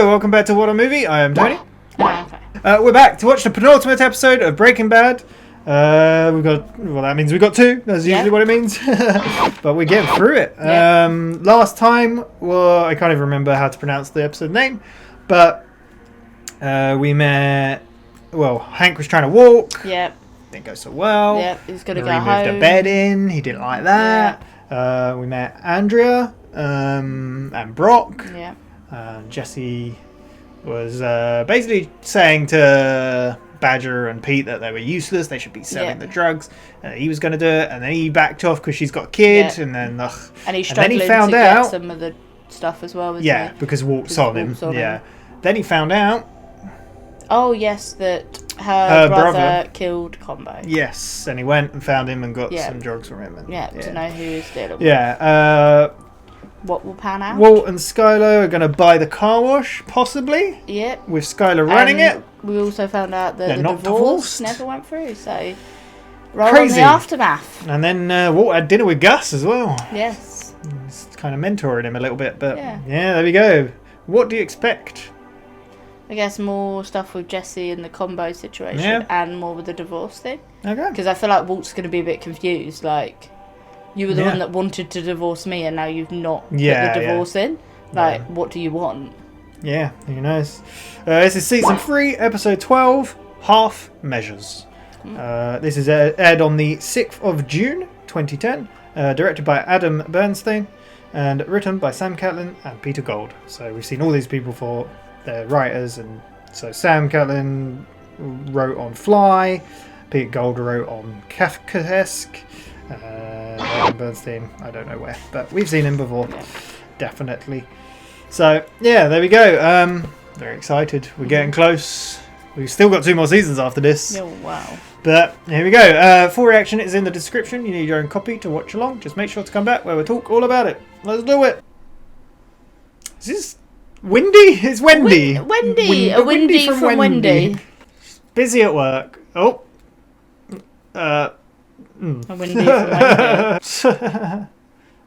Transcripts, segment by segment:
Hello, welcome back to WhatAreMovie. I am Tony. Okay. We're back to watch the penultimate episode of Breaking Bad. We've got, well, that means we've got two. That's usually what it means. But we're getting through it. Last time, well, I can't even remember how to pronounce the episode name, but we met. Well, Hank was trying to walk. Yep. Didn't go so well. Yep. He's gonna go He home. moved a bed in. He didn't like that. We met Andrea and Brock. Yeah. Jesse was basically saying to Badger and Pete that they were useless. They should be selling the drugs. He was going to do it, and then he backed off because she's got a kid. And then and he's struggling he found to out get some of the stuff as well. Yeah, because Walt's on him. Then he found out. Oh yes, that her brother killed Combo. Yes, and he went and found him and got some drugs from him. And, to know who is dealing with. Yeah. What will pan out? Walt and Skylar are going to buy the car wash, possibly. Yep. With Skylar running it. We also found out that They're the not divorce divorced. never went through, so roll Crazy. on the aftermath. And then Walt had dinner with Gus as well. Yes. He's kind of mentoring him a little bit, but yeah, there we go. What do you expect? I guess more stuff with Jesse and the combo situation, and more with the divorce thing. Okay. Because I feel like Walt's going to be a bit confused, like... You were the one that wanted to divorce me, and now you've not put the divorce in. Like, what do you want? Yeah, who knows? This is Season 3, Episode 12, Half Measures. This is aired on the 6th of June, 2010. Directed by Adam Bernstein, and written by Sam Catlin and Peter Gould. So we've seen all these people for their writers. And so Sam Catlin wrote on Fly, Peter Gould wrote on Kafkaesque, Bernstein, I don't know where, but we've seen him before, definitely. So yeah, there we go. Very excited. We're getting close. We've still got 2 more seasons after this. Oh wow! But here we go. Full reaction is in the description. You need your own copy to watch along. Just make sure to come back where we'll talk all about it. Let's do it. Is this Wendy? It's Wendy. Wendy. A Wendy from Wendy. Busy at work. Oh. A Wendy from Wendy.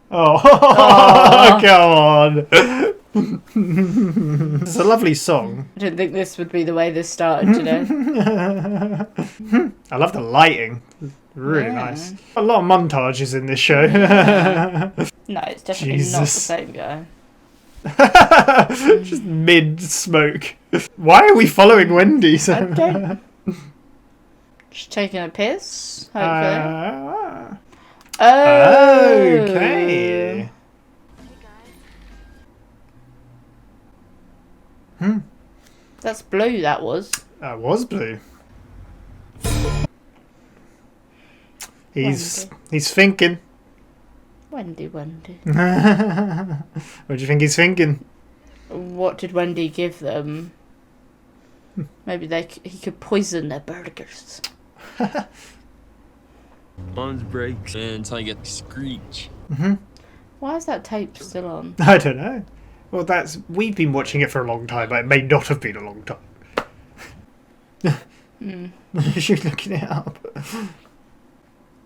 Oh, come on. It's a lovely song. I didn't think this would be the way this started today. I love the lighting. It's really nice. A lot of montages in this show. No, it's definitely not the same guy. Just mid-smoke. Why are we following Wendy? I don't... Just taking a piss, hopefully. Okay. That's blue, that was. That was blue. He's thinking. Wendy. What do you think he's thinking? What did Wendy give them? Maybe he could poison their burgers. Bones breaks until you get the screech. Why is that tape still on? I don't know. Well, we've been watching it for a long time, but it may not have been a long time. She's looking it up.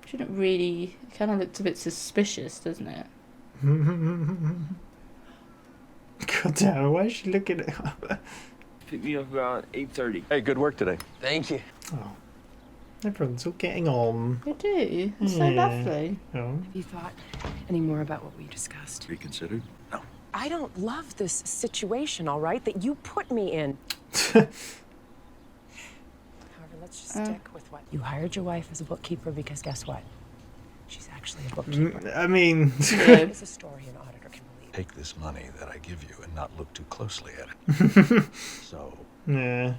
Shouldn't really. It kind of looks a bit suspicious, doesn't it? God damn, why is she looking it up? Pick me up around 8:30. Hey, good work today. Thank you. Oh. Everyone's all getting on. They do. It's so lovely. Oh. Have you thought any more about what we discussed? Reconsidered? No. I don't love this situation, all right, that you put me in. However, let's just stick with what you hired your wife as a bookkeeper because guess what? She's actually a bookkeeper. I mean... It's a story an auditor can believe. Take this money that I give you and not look too closely at it. So, yeah.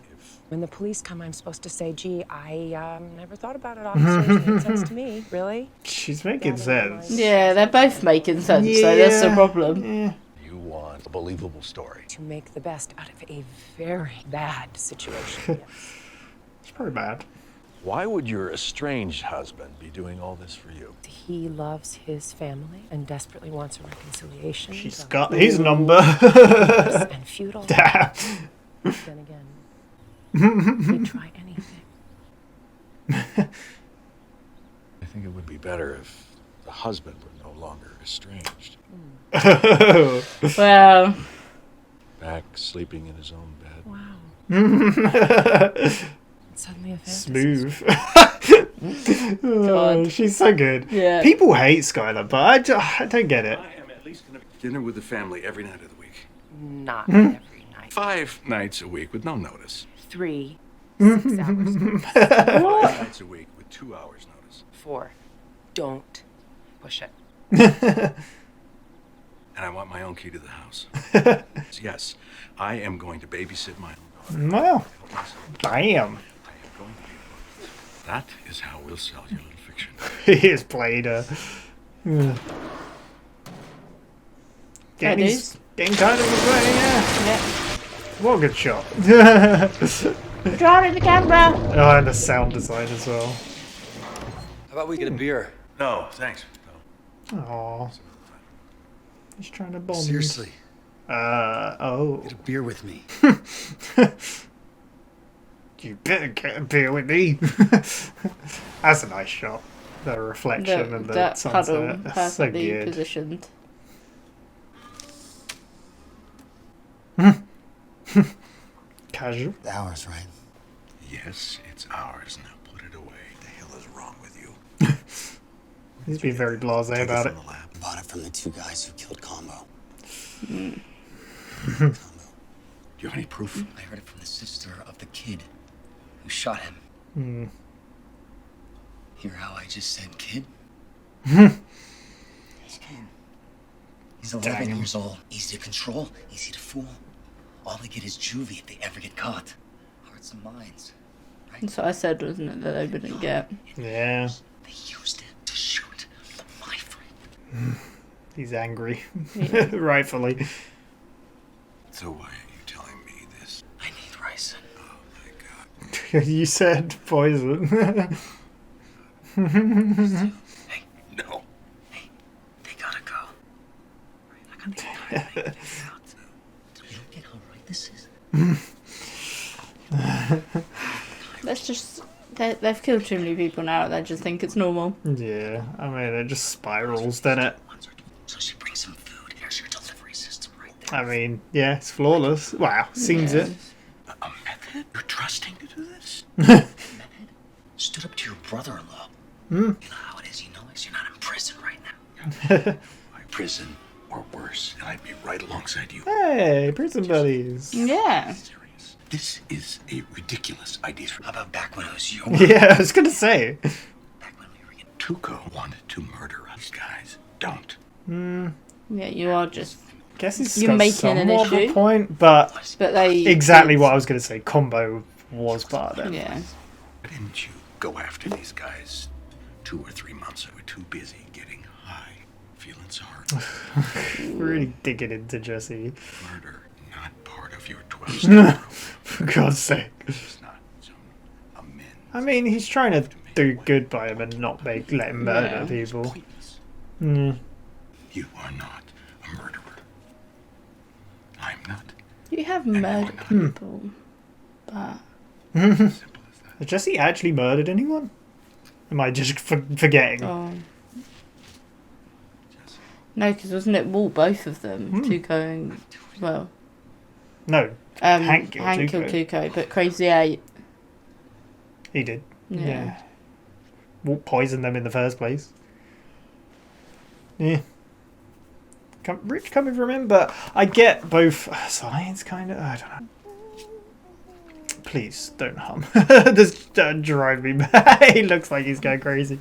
When the police come, I'm supposed to say, gee, I never thought about it, officer. It makes sense to me, really. She's making sense. Yeah, they're both making sense, so that's the problem. Yeah. you want a believable story. To make the best out of a very bad situation, yes. It's pretty bad. Why would your estranged husband be doing all this for you? He loves his family and desperately wants a reconciliation. She's got his number. And futile. Damn. Then again, he'd try anything. I think it would be better if the husband were no longer estranged. Well, back, sleeping in his own bed. Wow. Suddenly a fantasy. Smooth. God. She's so good. Yeah. People hate Skylar, but I don't get it. I am at least going to dinner with the family every night of the week. Not every night. 5 nights a week with no notice. 3 6 hours. 5 nights a week with 2 hours notice. 4. Don't push it. And I want my own key to the house. Yes, I am going to babysit my own daughter. Well, damn. I am going to. That is how we'll sell your little fiction. He has played her. Getting kind of away, yeah. Yeah. What a good shot. Drawing the camera. Oh, and the sound design as well. How about we get a beer? No, thanks. Aww. He's trying to bond. Seriously, Oh. get a beer with me. You better get a beer with me. That's a nice shot. The reflection and the That sunset. puddle That's so perfectly good. positioned. Casual. Ours, right? Yes, it's ours. Now put it away. The hell is wrong with you? He's been very blasé about it. From the lab. Bought it from the 2 guys who killed Combo. Do you have any proof? I heard it from the sister of the kid who shot him. Hear how I just said kid? He's kid. He's 11 Dang. years old. Easy to control, easy to fool. All they get is juvie if they ever get caught. Hearts and minds. Right? That's what I said, wasn't it, that they wouldn't get. Yeah. They used it to shoot my friend. He's angry. Yeah. Rightfully. So why are you telling me this? I need ricin. Oh my God. You said poison. Hey, No. they gotta go. I gotta get time to make things out. You don't get how right this is? Let's just... They've killed too many people now, they just think it's normal. Yeah. I mean, it just spirals, doesn't it? So she brings some food. Here's your delivery system right there. I mean, yeah, it's flawless. Wow, seems Yeah. it. A method? You're trusting to do this? Method stood up to your brother-in-law. You know how it is, you know, is you're not in prison right now. My prison or worse, and I'd be right alongside you. Hey, prison buddies. Yeah. Serious. This is a ridiculous idea. How about back when it was you? Yeah, I was gonna say. Back when we were in... Tuco wanted to murder us, guys. Don't. Yeah, you are just... Guess he's You're got making an somewhat of a issue. point, but But they... exactly what I was gonna say. Combo was part of it. Yeah. Why didn't you go after these guys 2 or 3 months ago? We're too busy getting high, feeling sorry. Really digging into Jesse. Murder, not part of your 12-step program. For God's sake. It's not some amends. I mean, he's trying to do good by him and not let him murder Yeah. people. Pointless. Mm. You are not a murderer. I'm not. You have And murdered you're not. people. But... Simple as that. Has Jesse actually murdered anyone? Am I just forgetting? Oh. Jesse. No, because wasn't it both of them? Tuco and... Well... No, Hank killed Hank Tuco. killed Tuco, but Crazy 8... he did. Yeah. What poisoned them in the first place? Yeah. Rich coming from him, but I get both sides, kind of. I don't know. Please don't hum. Just don't drive me mad. He looks like he's going crazy.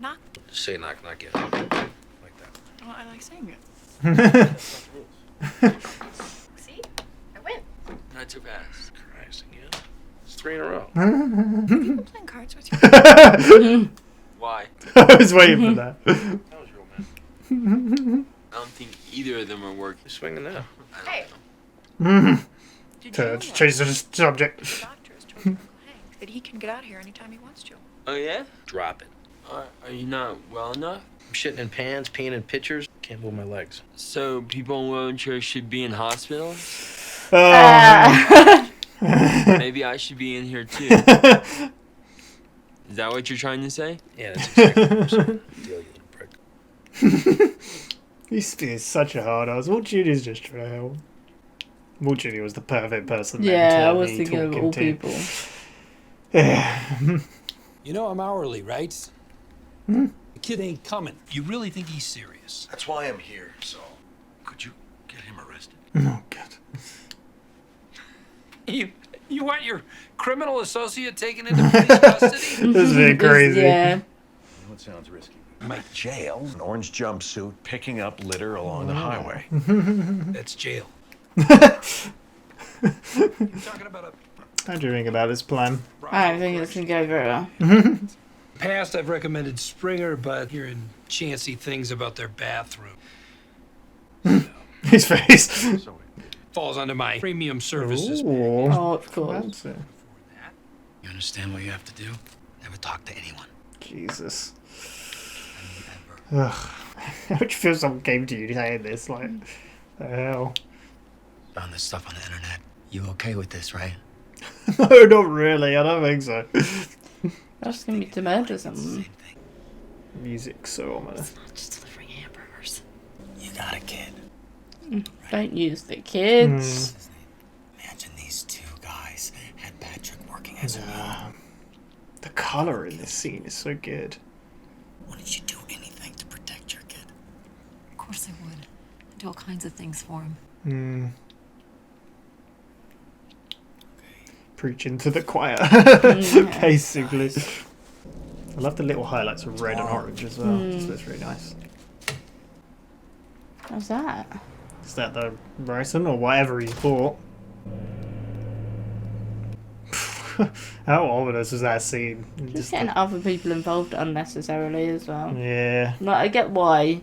Knock. Say knock, knock it. Like that. Well, I like saying it. See? I win. Not too fast. Christ, again. It's 3 in a row. I'm playing cards with you. Why? I was waiting for that. That was real, man. I don't think either of them are working. You're swinging now. I don't Hey. know. Did To you change the subject. the doctor has told Uncle Hank that he can get out here anytime he wants to? Oh, yeah? Drop it. Are you not well enough? I'm shitting in pans, peeing in pitchers. Can't move my legs. So people in wheelchairs should be in hospitals? Maybe I should be in here too. Is that what you're trying to say? Yeah, that's exactly what I'm saying. Deal, you little prick. He's such a hard ass. Well, Judy's just trying to help. Junior was the perfect person. Yeah, I was thinking of all people. Yeah. You know I'm hourly, right? The kid ain't coming. You really think he's serious? That's why I'm here, so could you get him arrested? Oh, God. You want your criminal associate taken into police custody? This is very crazy. Yeah. I know it sounds risky. Mike jail, an orange jumpsuit, picking up litter along the highway. That's jail. You're talking about a... How do you think about this plan? I don't think it's going to go very well. Past, I've recommended Springer, but hearing chancy things about their bathroom His face. falls under my premium services. Ooh. Oh, of course. Fancy. You understand what you have to do? Never talk to anyone. Jesus. Never. Ugh. How would you feel if someone came to you saying this? Like, the hell? Found this stuff on the internet. You okay with this, right? No, not really. I don't think so. That's going to be to murder someone. Same thing. Music so ominous. Not just delivering hamburgers. You got a kid. Don't use the kids. Imagine these two guys had Patrick working as a The colour in this scene is so good. Wouldn't you do anything to protect your kid? Of course I would. I'd do all kinds of things for him. Preaching to the choir, basically. I love the little highlights of red and orange as well. Just looks really nice. How's that? Is that the ricin or whatever he's bought? How ominous is that scene? Just getting other people involved unnecessarily as well. Yeah. Like, I get why.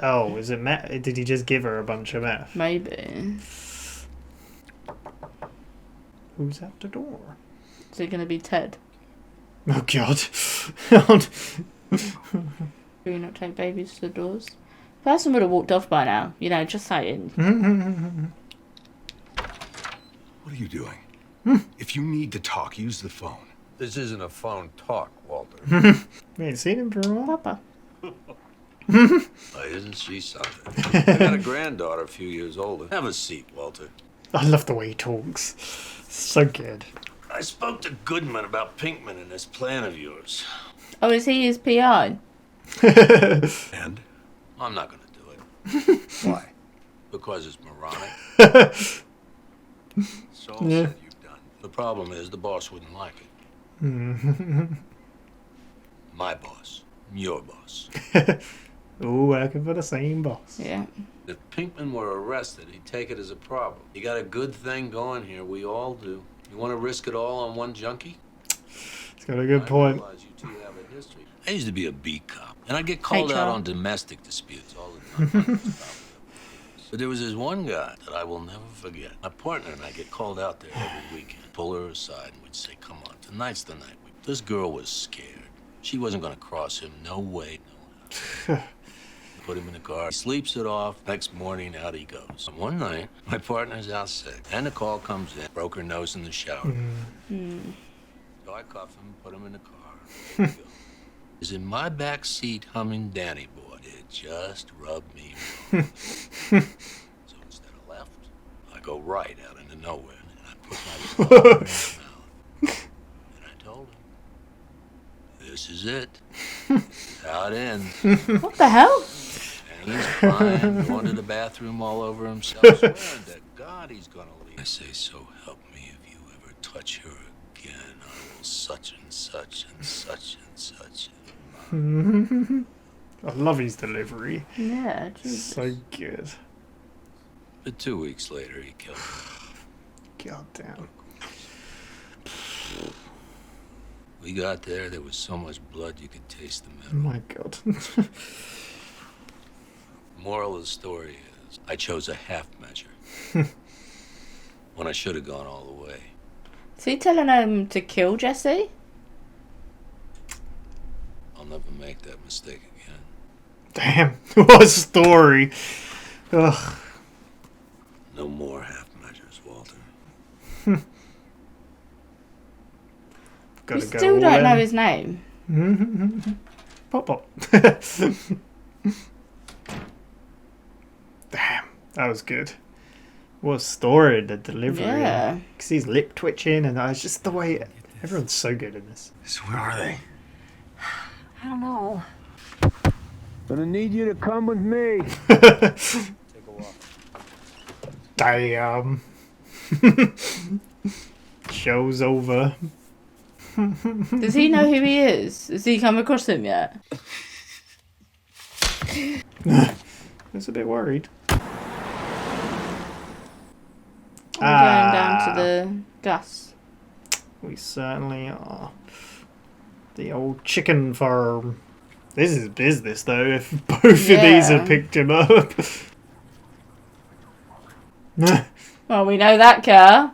Oh, is it meth? Did he just give her a bunch of meth? Maybe. Who's at the door? Is it going to be Ted? Oh, God. Do you not take babies to the doors? Person would have walked off by now. You know, just saying. What are you doing? If you need to talk, use the phone. This isn't a phone talk, Walter. We ain't seen him for a while. Papa. Isn't she something? I got a granddaughter a few years older. Have a seat, Walter. I love the way he talks. So good. I spoke to Goodman about Pinkman and this plan of yours. Oh, is he his PI? And? I'm not going to do it. Why? Because it's moronic. It's all Yeah. said you've done. The problem is the boss wouldn't like it. My boss. Your boss. Ooh, working for the same boss. Yeah. If Pinkman were arrested, he'd take it as a problem. You got a good thing going here. We all do. You want to risk it all on one junkie? He's got a good point. I realize you two have a history. I used to be a beat cop, and I'd get called out on domestic disputes all the time. But there was this one guy that I will never forget. My partner and I get called out there every weekend. Pull her aside and we'd say, come on, tonight's the night. This girl was scared. She wasn't going to cross him. No way, no how. Put him in the car, sleeps it off. Next morning, out he goes. And one night, my partner's out sick. And the call comes in. Broke her nose in the shower. So I cuff him, put him in the car. There we go. He's in my back seat humming Danny Boy. It just rubbed me wrong. So instead of left, I go right out into nowhere. And I put my thumb in his mouth. And I told him, this is it. This is how it ends. What the hell? And he's crying, going to the bathroom all over himself, swearing to God he's gonna leave. I say, so help me, if you ever touch her again, I will such and such and such and such. I love his delivery. Yeah, Jesus. So good. But 2 weeks later, he killed her. God damn. We got there was so much blood you could taste the Oh metal. my God. Moral of the story is, I chose a half measure. When I should have gone all the way. Is he telling him to kill Jesse? I'll never make that mistake again. Damn. What a story. Ugh. No more half measures, Walter. Gotta We go still all don't in. know his name. Pop pop. That was good. What a story, the delivery. Yeah. Because he's lip twitching, and it's just the way everyone's so good in this. So where are they? I don't know. Gonna need you to come with me. Damn. Show's over. Does he know who he is? Has he come across him yet? I was a bit worried. We're going down to the gas. We certainly are. The old chicken farm. This is business, though, if both of these have picked him up. Well, we know that car.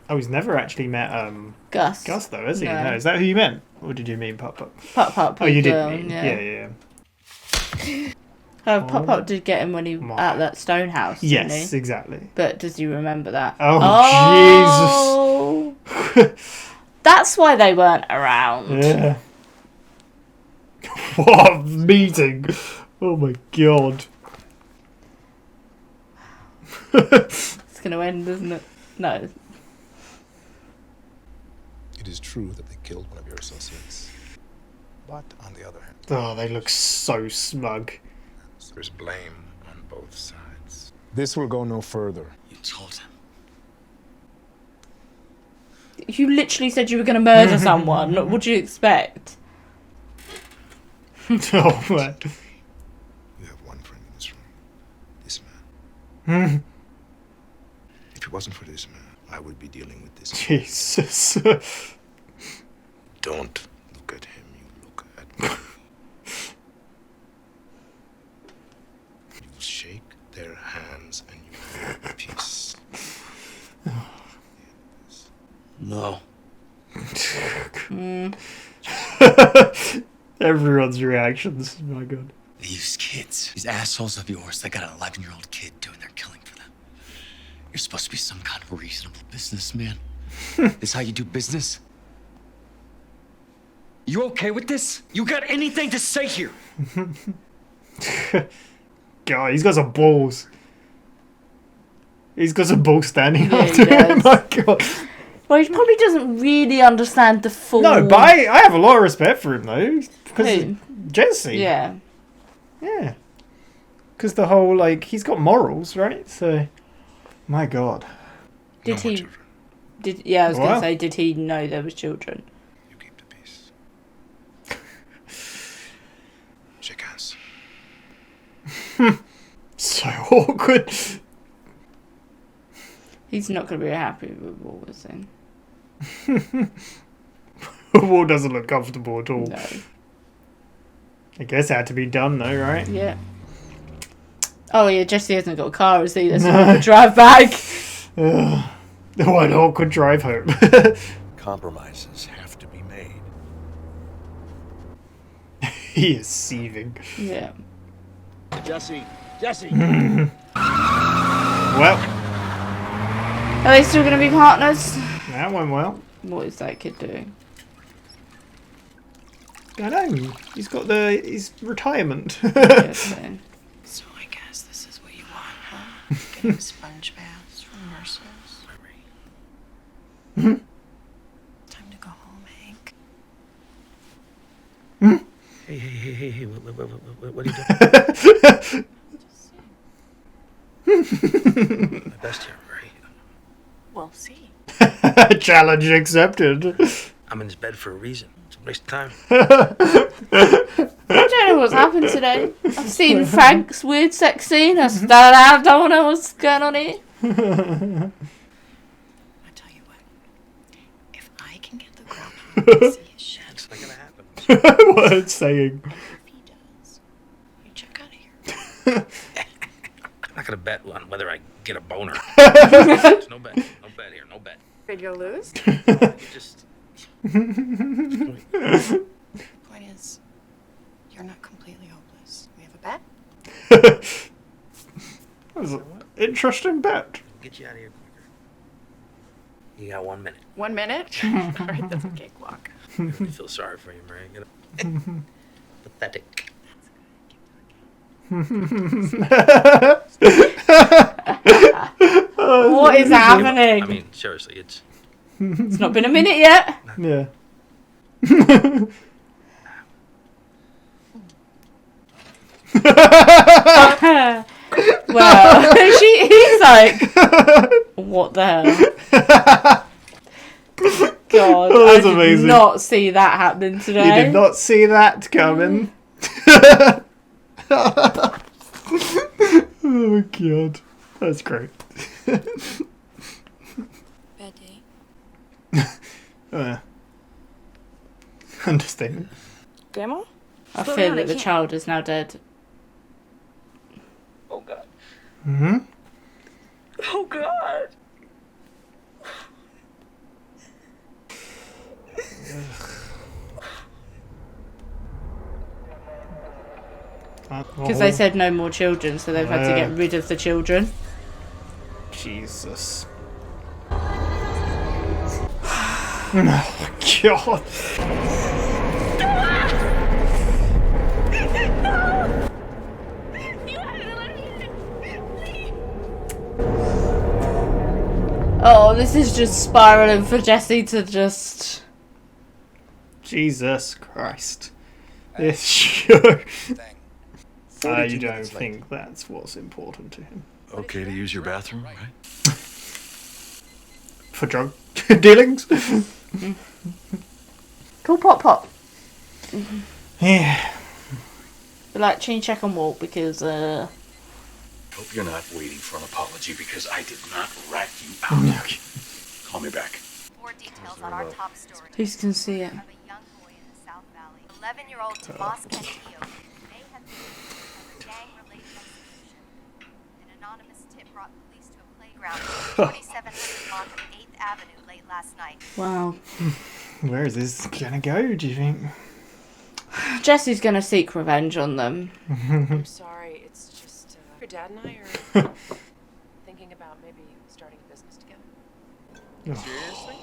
Oh, he's never actually met Gus. Gus, though, has he? No. No. Is that who you meant? Or did you mean Pop Pop? Pop Pop. Oh, you did mean. Yeah. Pop Pop did get him when he at that stone house. Yes, didn't he? exactly. But does he remember that? Oh, Jesus. That's why they weren't around. Yeah. What a meeting. Oh my god. It's going to end, isn't it? No. It is true that they killed one of your associates. But on the other hand... Oh, they look so smug. There's blame on both sides. This will go no further. You told him. You literally said you were going to murder someone. What do you expect? Oh, man. You have one friend in this room. This man. If it wasn't for this man, I would be dealing with this. Jesus. Don't look at him, you look at me. You shake their hands and you hold peace. No. Everyone's reactions. Oh my god. These kids, these assholes of yours, they got an 11-year-old kid doing their killing for them. You're supposed to be some kind of reasonable businessman. This how you do business? You okay with this? You got anything to say here? God, he's got some balls. He's got some balls standing Yeah, after he him. does. My god. Well, he probably doesn't really understand the full... No, but I have a lot of respect for him, though. Because Who? Jesse. Yeah. Yeah. Because the whole, like, he's got morals, right? So, my god. Did No more he... children. Yeah, I was going What? to say, did he know there was children? You keep the peace. Shake hands. So awkward. He's not going to be happy with what we're saying. The wall doesn't look comfortable at all. No. I guess it had to be done, though, right? Yeah. Oh, yeah, Jesse hasn't got a car, has he? Let's drive back. What an awkward drive home. Compromises have to be made. He is seething. Yeah. Jesse. Well, Are they still going to be partners? that went well. What is that kid doing? I know. He's got his retirement. Okay. So I guess this is what you want, huh? Getting sponge baths from nurses. Time to go home, Hank. Hey, what are you doing? My best here, right? We'll see. Challenge accepted. I'm in this bed for a reason. It's a waste of time. I don't know what's happened today. I've seen Frank's weird sex scene. I don't know what's going on here. I tell you what. If I can get the groundhog to see his shed, It's not gonna happen. What it's saying. if he does, you check out of here. I'm not gonna bet on whether I get a boner. There's no bet. No bet here. No bet. Afraid you'll lose? You just. Point is, you're not completely hopeless. We have a bet? That was an interesting bet. Get you out of here quicker. You got 1 minute. 1 minute? All right, that's a cakewalk. I really feel sorry for you, Mary. You know? Pathetic. What is happening? I mean, seriously, it's not been a minute yet. Yeah. Well, he's like, what the hell? God, Oh, that's I did amazing. not see that happening today. You did not see that coming. Oh god, that's great. Bad day. Understatement. Grandma? I feel that the child is now dead. oh god. Mm-hmm. Oh, God. Because they said no more children, so they've had to get rid of the children. Jesus. Oh god. Oh, this is just spiraling for Jesse to just... Jesus Christ. This show. You don't think that's what's important to him? Okay to use your bathroom, right? For drug dealings? Cool, pop. Yeah. But like, change, check and walk because, Hope you're not waiting for an apology because I did not rat you out. Okay. Call me back. More details on our top story. who's can see it? Of a young boy in the South Valley. 11-year-old Tomas Cantillo may have been accused of a gang-related execution. An anonymous tip brought police to a playground on 4700 block of 8th Avenue late last night. Wow. Where is this gonna go, do you think? Jesse's gonna seek revenge on them. I'm sorry, it's just your dad and I are thinking about maybe starting a business together. Seriously?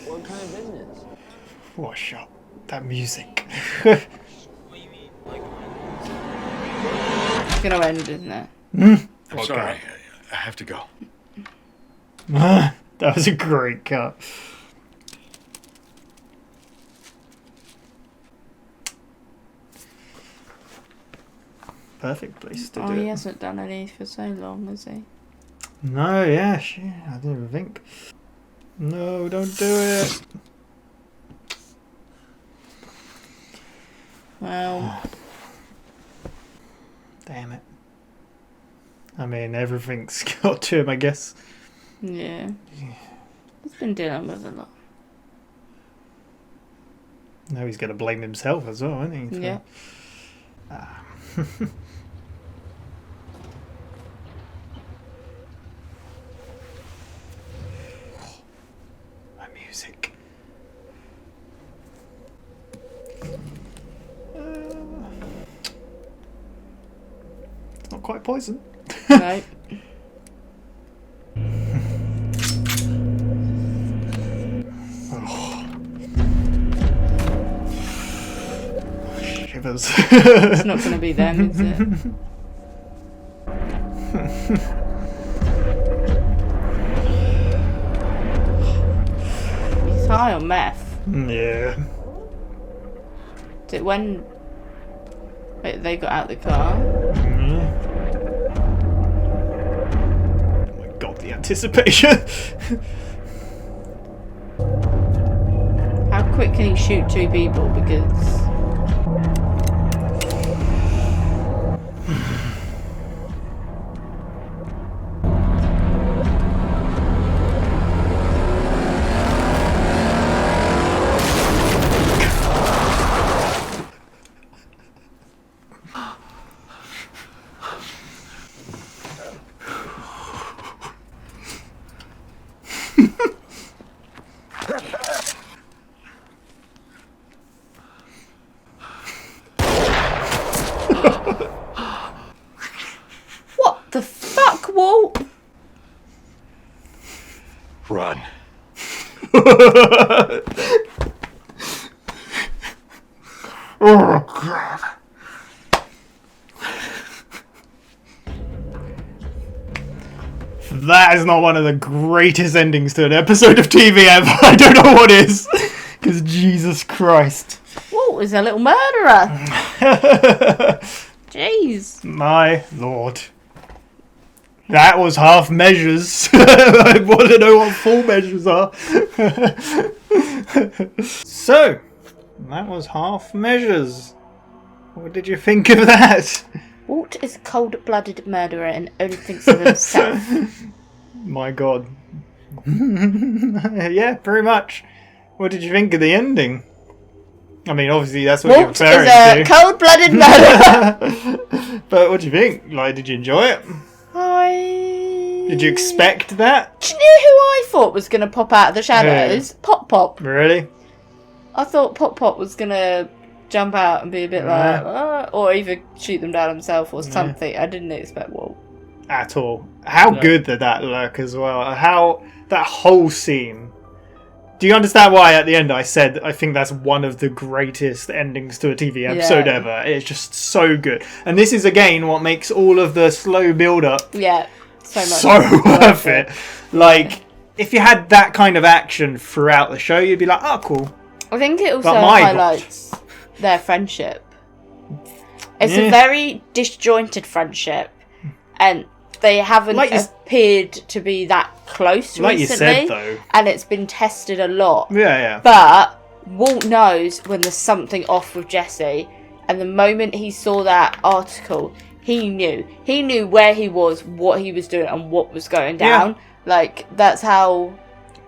What kind of business? What a shot. That music. What do you mean? Like, It's gonna end, isn't it? I'm sorry. I have to go. That was a great cut. Perfect place to do he it. hasn't done any for so long, has he? No, yeah, shit. I didn't even think. No, don't do it. Well, Damn it. I mean, everything's got to him, I guess. yeah. He's been dealing with a lot. Now he's going to blame himself as well, isn't he? Yeah. My music. It's not quite poison. No. Shivers. It's not gonna be them, is it? He's high on meth. Yeah. Is it when they got out the car? Oh my god, the anticipation. How quick can he shoot two people? Because what the fuck, Walt? Run. Oh god. that is not one of the greatest endings to an episode of TV ever, I don't know what is. Because Jesus Christ. Whoa, he's a little murderer. Jeez. My lord. That was half measures. I want to know what full measures are. So, that was half measures. What did you think of that? Walt is a cold-blooded murderer and only thinks of himself. My god. Yeah, pretty much. What did you think of the ending? I mean, obviously that's what you're referring to. Walt is a cold-blooded murderer. But what do you think? Like, did you enjoy it? Did you expect that? Do you know who I thought was going to pop out of the shadows? Pop Pop. Really? I thought Pop Pop was going to jump out and be a bit like, or either shoot them down himself or something. I didn't expect Walt. At all. How good did that look as well? How that whole scene. Do you understand why at the end I said I think that's one of the greatest endings to a TV episode ever? It's just so good. And this is again what makes all of the slow build up so worth it. Like if you had that kind of action throughout the show, you'd be like, oh cool. I think it also highlights their friendship. It's a very disjointed friendship, and they haven't appeared to be that close recently. You said, though. And it's been tested a lot. Yeah. But Walt knows when there's something off with Jesse, and the moment he saw that article, he knew. He knew where he was, what he was doing, and what was going down. Yeah. Like, that's how...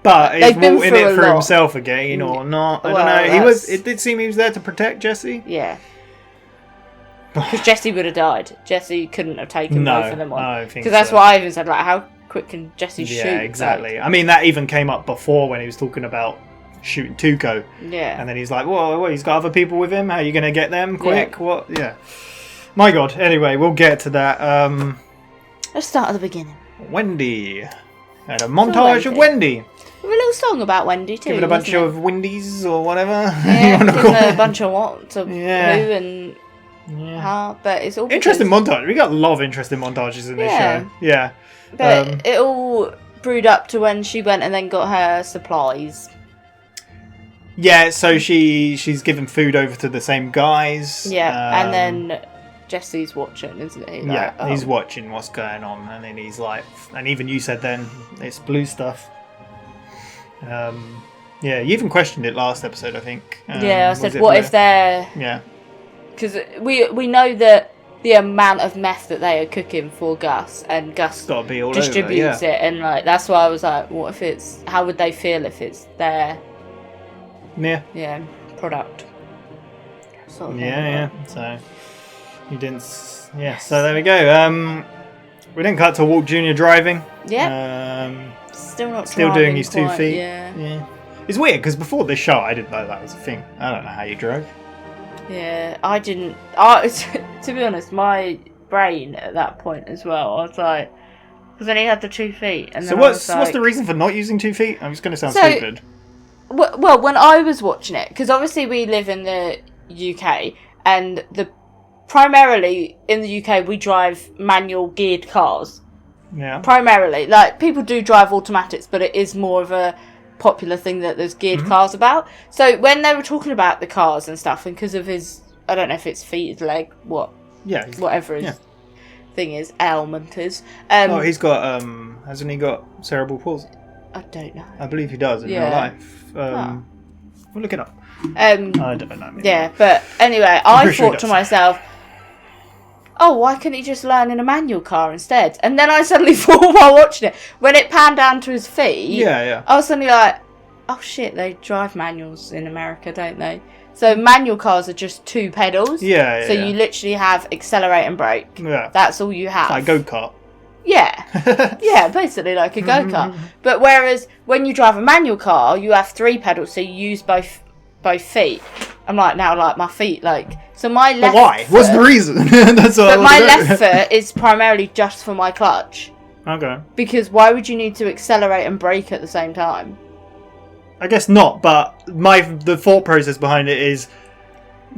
But is Walt in it for himself again, or not? I don't know. It did seem he was there to protect Jesse. Yeah. Because Jesse would have died. Jesse couldn't have taken both of them on. I don't think because that's what I even said. Like, how quick can Jesse shoot? Yeah, exactly. Like, I mean, that even came up before when he was talking about shooting Tuco. Yeah. And then he's like, "Whoa, he's got other people with him. How are you gonna get them quick? Yeah. What? Yeah. My God. Anyway, we'll get to that. Let's start at the beginning. Wendy. And a montage of Wendy. We have a little song about Wendy too. Give it a bunch of Wendy's or whatever. Yeah, give it a bunch of what to who and. Yeah, but it's all interesting montage. We got a lot of interesting montages in this show. Yeah, but it all brewed up to when she went and then got her supplies. Yeah, so she's given food over to the same guys. Yeah, and then Jesse's watching, isn't he? Like, yeah, he's watching what's going on, and then he's like, and even you said then it's blue stuff. Yeah, you even questioned it last episode, I think. Yeah, I said, what if they're... Yeah. Because we know that the amount of meth that they are cooking for Gus, and Gus distributes it, and like that's why I was like, what if it's... How would they feel if it's their... Yeah, product. Sort of so you didn't... Yeah, so there we go. We didn't cut to Walt Jr. driving. Yeah. Still doing his 2 feet. Yeah. It's weird because before this show I didn't know that was a thing. I don't know how you drove. Yeah, I didn't. To be honest, my brain at that point as well, I was like, because then he had the 2 feet. And so what's the reason for not using 2 feet? I'm just going to sound stupid. Well, when I was watching it, because obviously we live in the UK, and primarily in the UK we drive manual geared cars. Yeah. Primarily, like people do drive automatics, but it is more of a popular thing that there's geared cars about. So when they were talking about the cars and stuff, and because of his, I don't know if it's feet, his leg, whatever his thing is, ailment is. He's got hasn't he got cerebral palsy? I don't know. I believe he does in real life. We'll look it up. I don't know. Maybe. Yeah, but anyway, I thought to myself, oh, why couldn't he just learn in a manual car instead? And then I suddenly thought while watching it, when it panned down to his feet, I was suddenly like, oh shit, they drive manuals in America, don't they? So manual cars are just 2 pedals. So you literally have accelerate and brake. Yeah. That's all you have. Like a go-kart. Yeah. Yeah, basically like a go-kart. But whereas when you drive a manual car, you have 3 pedals, so you use both feet. I'm like, now like my feet, like... So my left why? foot, what's the reason? That's all. But my left foot is primarily just for my clutch. Okay. Because why would you need to accelerate and brake at the same time? I guess not, but the thought process behind it is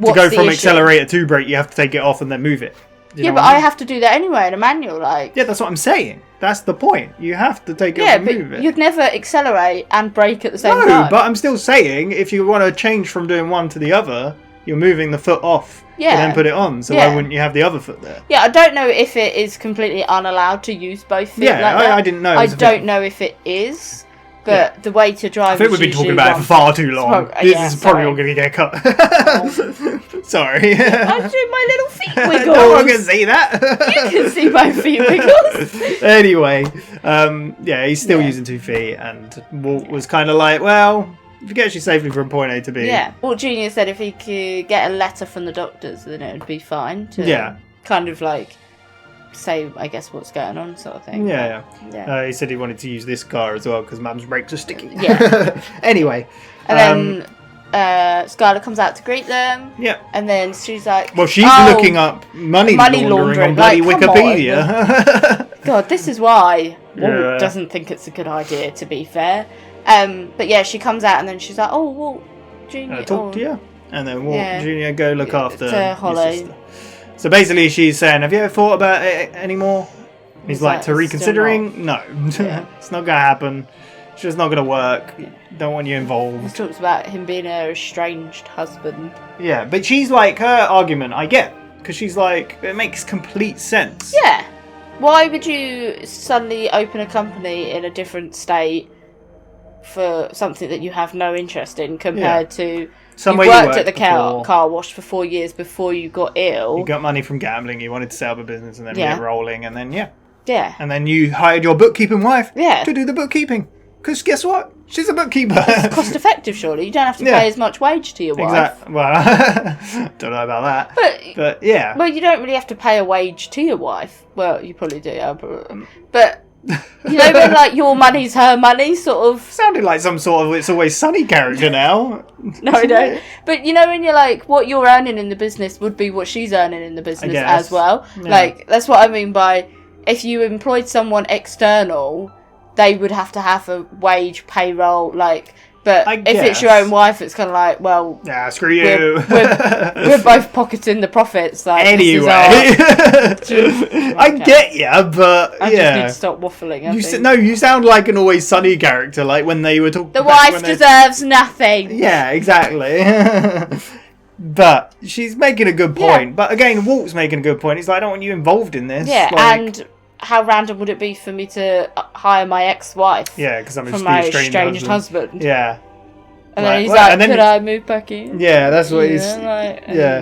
to go from accelerator to brake, you have to take it off and then move it. Yeah, but I have to do that anyway in a manual, like. Yeah, that's what I'm saying. That's the point. You have to take it off and move it. You'd never accelerate and brake at the same time. No, but I'm still saying if you want to change from doing one to the other, you're moving the foot off and then put it on. So why wouldn't you have the other foot there? Yeah, I don't know if it is completely unallowed to use both feet like that. I didn't know. I don't know if it is. But the way to drive. I think we've been talking about it for far too long. This is probably all going to get cut. Sorry. I'm doing my little feet wiggles. No one can see that. You can see my feet wiggles. Anyway, he's still using 2 feet, and Walt was kind of like, well, if he gets you safely from point A to B. Yeah. Walt Jr. said if he could get a letter from the doctors, then it would be fine to kind of like say, I guess, what's going on, sort of thing. Yeah. He said he wanted to use this car as well because Mum's brakes are sticky. Yeah. Anyway. And then Scarlett comes out to greet them. Yeah. And then she's like... Well, she's looking up money laundering on bloody Wikipedia. God, this is why Walt doesn't think it's a good idea, to be fair. But yeah, she comes out and then she's like, oh, Walt Jr. Talk to you. And then Walt Jr. go look after to Holly. Sister. So basically she's saying, have you ever thought about it anymore? He's like, to reconsidering? No. It's not going to happen. It's just not going to work. Don't want you involved. He talks about him being a estranged husband. Yeah, but she's like, her argument, I get. Because she's like, it makes complete sense. Yeah. Why would you suddenly open a company in a different state for something that you have no interest in compared to... You worked at the car wash for 4 years before you got ill. You got money from gambling, you wanted to set up a business and then get rolling, and then, Yeah. And then you hired your bookkeeping wife to do the bookkeeping. Because guess what? She's a bookkeeper. It's cost effective, surely. You don't have to pay as much wage to your wife. Exactly. Well, don't know about that. But yeah. Well, you don't really have to pay a wage to your wife. Well, you probably do, but... You know when like your money's her money, sort of. Sounded like some sort of It's Always Sunny character now. No, I don't. But you know when you're like, what you're earning in the business would be what she's earning in the business as well. Yeah. Like that's what I mean by if you employed someone external, they would have to have a wage, payroll, like. But if it's your own wife, it's kind of like, well... Yeah, screw you. We're both pocketing the profits. Like, anyway. I get ya, but I just need to stop waffling, you sound like an Always Sunny character, like when they were talking... The wife deserves nothing. Yeah, exactly. But she's making a good point. Yeah. But again, Walt's making a good point. He's like, I don't want you involved in this. Yeah, and... How random would it be for me to hire my ex-wife? Yeah, because I'm from my estranged husband. Yeah. And then he's like, could I move back in? Yeah, that's what he's...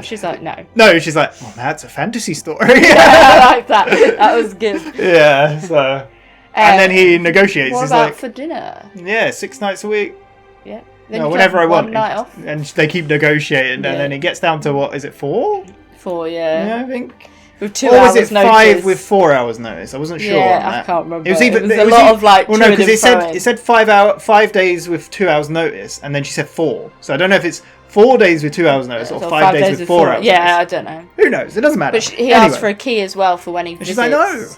She's like, no. No, she's like, well, that's a fantasy story. I like that. That was good. Yeah, so... and then he negotiates. What he's about like, for dinner? Yeah, 6 nights a week. Yeah. No, whenever I want. Night off. And they keep negotiating, and then it gets down to, what, is it 4? 4, yeah. Yeah, I think... With 2 hours notice. Or was it 5 with 4 hours notice? I wasn't sure on that. I can't remember. It was a lot of like. Well, no, because it said 5 days with 2 hours notice, and then she said 4. So I don't know if it's 4 days with 2 hours notice or 5 days with 4 hours. Yeah, notice. I don't know. Who knows? It doesn't matter. But he asked for a key as well for when he visits. She's like, no.